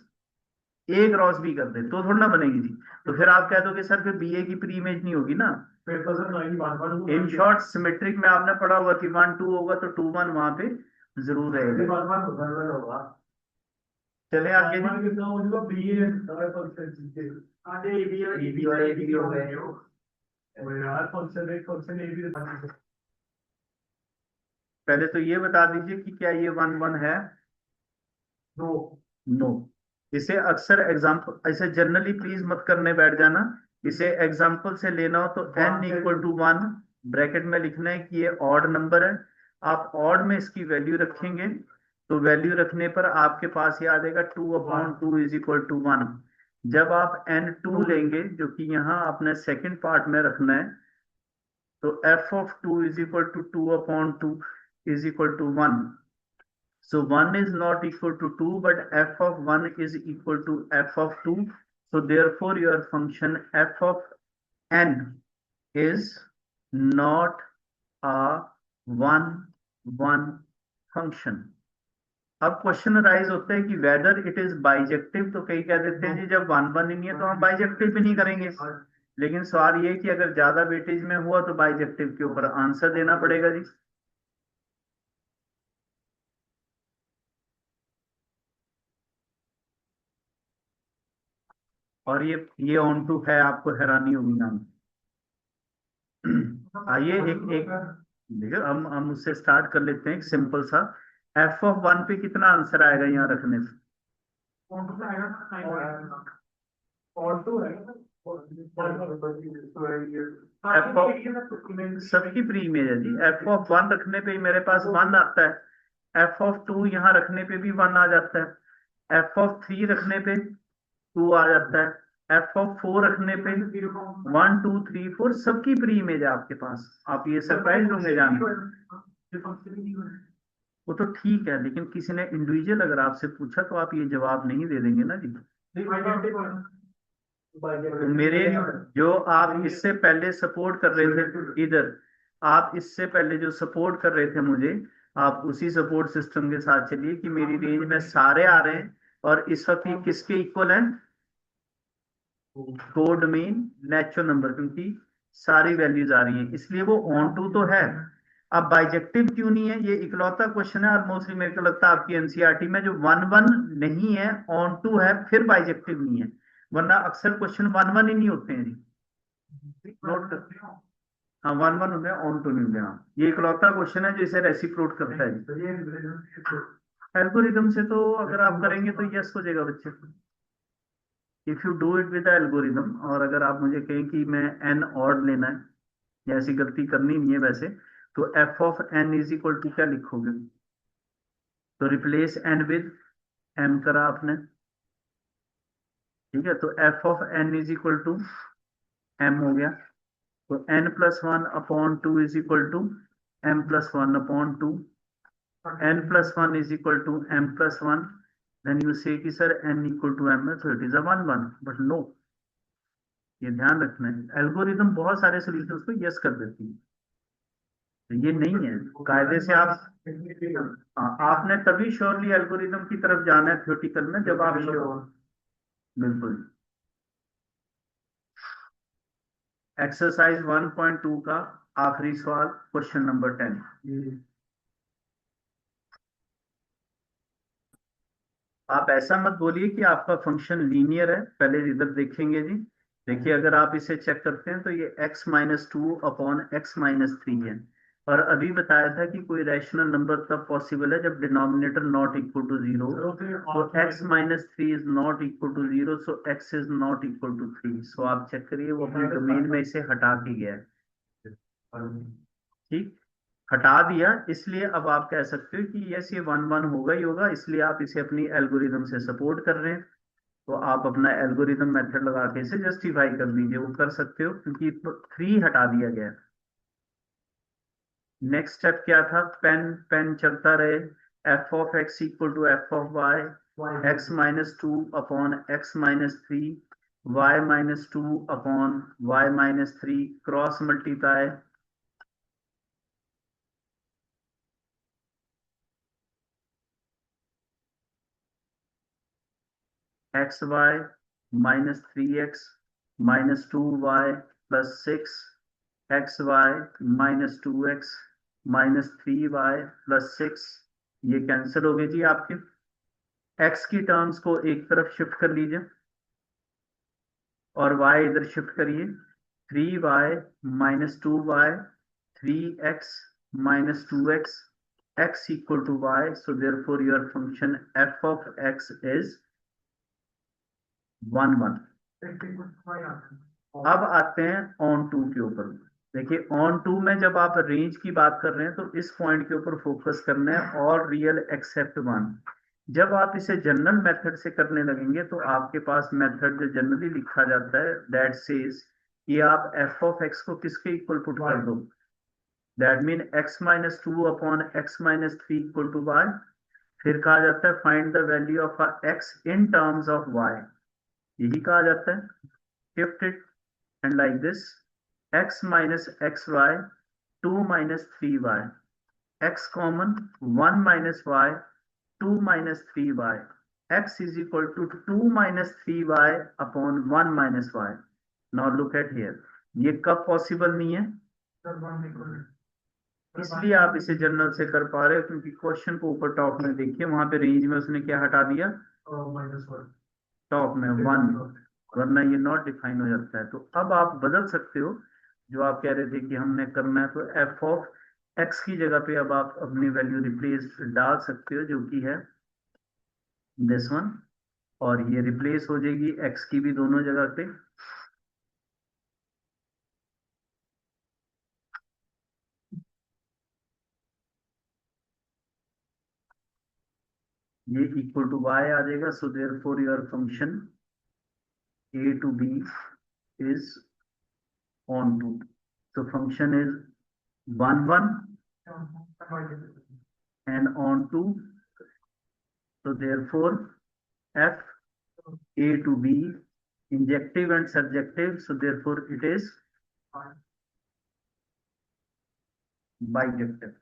A cross B कर दे तो थोड़ा ना बनेगी जी। तो फिर आप कह दोगे सर फिर बी ए की प्री इमेज नहीं होगी ना। इन शॉर्ट सिमेट्रिक में आपने पढ़ा होगा कि 1 2 होगा तो 2 1 वहां पे जरूर रहेगा। चले आगे पहले तो ये बता दीजिए कि क्या ये 1 1 है? No, no. इसे अक्सर एग्जाम्पल ऐसे जनरली प्लीज मत करने बैठ जाना, इसे एग्जाम्पल से लेना हो तो n इक्वल टू 1 ब्रैकेट में लिखना है कि ये ऑड नंबर है। आप ऑड में इसकी वैल्यू रखेंगे तो वैल्यू रखने पर आपके पास ये आ जाएगा 2/2 इज इक्वल टू 1। जब आप n2 लेंगे, जो कि यहाँ आपने सेकंड पार्ट में रखना है, तो f of 2 is equal to 2/2 is equal to 1. So 1 is not equal to 2, but f of 1 is equal to f of 2. So therefore your function f of n is not a 1 1 function. अब क्वेश्चन राइज होता है कि वेदर इट इज बाइजेक्टिव, तो कई कह देते हैं जी जब 1 1 ही नहीं है तो हम बाइजेक्टिव भी नहीं करेंगे। लेकिन सवाल ये है कि अगर ज्यादा वेटेज में हुआ तो बाइजेक्टिव के ऊपर आंसर देना पड़ेगा जी। और ये ऑन टू है, आपको हैरानी होगी नाम। आइए एक एक देखिए, हम उससे स्टार्ट कर लेते हैं, एक सिंपल सा एफ ऑफ 1 पे कितना आंसर आएगा यहाँ रखने से? एफ ऑफ सबकी प्री इमेज है जी। एफ ऑफ 1 रखने पे ही मेरे पास 1 आता है, एफ ऑफ 2 यहाँ रखने पे भी 1 आ जाता है, एफ ऑफ 3 रखने पे 2 आ जाता है, एफ ऑफ 4 रखने पे 1 2 3 4 सबकी प्री इमेज है आपके पास। आप ये सरप्राइज होंगे जान, वो तो ठीक है, लेकिन किसी ने इंडिविजुअल अगर आपसे पूछा तो आप ये जवाब नहीं दे देंगे ना जी। तो मेरे जो आप इससे पहले सपोर्ट कर रहे थे इधर, आप इससे पहले जो सपोर्ट कर रहे थे मुझे, आप उसी सपोर्ट सिस्टम के साथ चलिए कि मेरी रेंज में सारे आ रहे हैं। और इस वक्त ये किसके इक्वल है? कोड मीन नेचुरल नंबर, क्योंकि सारी वैल्यूज आ रही हैं, इसलिए वो ऑन टू तो है। अब बाइजेक्टिव क्यों नहीं है? ये इकलौता क्वेश्चन है ऑलमोस्ट, मेरे को लगता है आपकी एनसीईआरटी में, जो वन वन नहीं है, ऑन टू है, फिर बाइजेक्टिव नहीं है। वरना अक्सर क्वेश्चन वन वन ही नहीं होते हैं जी। नोट, हाँ वन वन होते हैं, ऑन टू नहीं होते। हाँ, ये इकलौता क्वेश्चन है जो इसे रेसिप्रोट करता है जी। एल्गोरिदम से तो अगर आप करेंगे तो यस हो जाएगा बच्चे, if you do it with algorithm. और अगर आप मुझे कहें कि मैं एन ऑड लेना है, या ऐसी गलती करनी नहीं है वैसे, तो f of n is equal to क्या लिखोगे? तो रिप्लेस एन विद एम करा आपने, ठीक है, तो f of n is equal to m हो गया। तो n plus one upon two is equal to m plus one upon two, n plus one is equal to m plus one. Then you say कि sir n equal to m है, so it is a one one, but no, ये ध्यान रखना है, एल्गोरिदम बहुत सारे सॉल्यूशंस को यस कर देती है, तो ये नहीं है कायदे से आप। हाँ, आपने तभी श्योरली एल्गोरिदम की तरफ जाना है थ्योरेटिकल में, जब आप श्योर। बिल्कुल। एक्सरसाइज 1.2 का आखिरी सवाल, क्वेश्चन नंबर 10। आप ऐसा मत बोलिए कि आपका फंक्शन लीनियर है, पहले इधर देखेंगे जी। देखिए, अगर आप इसे चेक करते हैं तो ये x minus two upon x minus three है। और अभी बताया था कि कोई रैशनल नंबर तब पॉसिबल है जब denominator not equal to zero. तो x minus three is not equal to zero, so x is not equal to three. So आप चेक करिए, वो अपने डोमेन में इसे हटा के गया है, ठीक, हटा दिया। इसलिए अब आप कह सकते हो कि यस ये वन वन होगा ही होगा, इसलिए आप इसे अपनी एल्गोरिदम से सपोर्ट कर रहे हैं। तो आप अपना एल्गोरिदम मेथड लगा के इसे जस्टिफाई कर दीजिए, वो कर सकते हो क्योंकि थ्री हटा दिया गया। नेक्स्ट स्टेप क्या था? पेन पेन चलता रहे, f of x equal to F of y, x minus two upon x minus three, y minus two upon y minus three, cross multiply x y minus three x minus two y plus six, x y minus two x minus three y plus six. ये कैंसिल हो गए जी आपके। एक्स की टर्म्स को एक तरफ शिफ्ट कर लीजिए और y इधर शिफ्ट करिए। Three y minus two y, three x minus two x, x equal to y, so therefore your function f of x is one one. अब आते हैं ऑन टू के ऊपर। देखिए, ऑन टू में जब आप रेंज की बात कर रहे हैं तो इस पॉइंट के ऊपर फोकस करना है, और रियल एक्सेप्ट वन। जब आप इसे जनरल मेथड से करने लगेंगे तो आपके पास मेथड जो जनरली लिखा जाता है दैट सेज कि आप एफ ऑफ एक्स को किसके इक्वल पुट कर दो, that mean x minus two upon x minus three equal to y. फिर कहा जाता है find the value of x in terms of y, यही कहा जाता है। Shift it and like this, x minus xy, 2 minus 3y, x common, 1 minus y, 2 minus 3y, x is equal to 2 minus 3y upon 1 minus y. Now look at here, ये कब पॉसिबल नहीं है? इसलिए आप इसे जनरल से कर पा रहे हो क्योंकि क्वेश्चन को ऊपर टॉप में देखिए, वहां पे रेंज में उसने क्या हटा दिया? टॉप में वन, वरना ये नॉट डिफाइन हो जाता है। तो अब आप बदल सकते हो, जो आप कह रहे थे कि हमने करना है, तो एफ ऑफ एक्स की जगह पे अब आप अपनी वैल्यू रिप्लेस डाल सकते हो, जो कि है दिस वन, और ये रिप्लेस हो जाएगी एक्स की भी दोनों जगह पे। ये इक्वल टू वाई आ जाएगा, so therefore your function a to b is onto. so function is 1 1 and on 2, so therefore f a to b injective and subjective, so therefore it is bijective.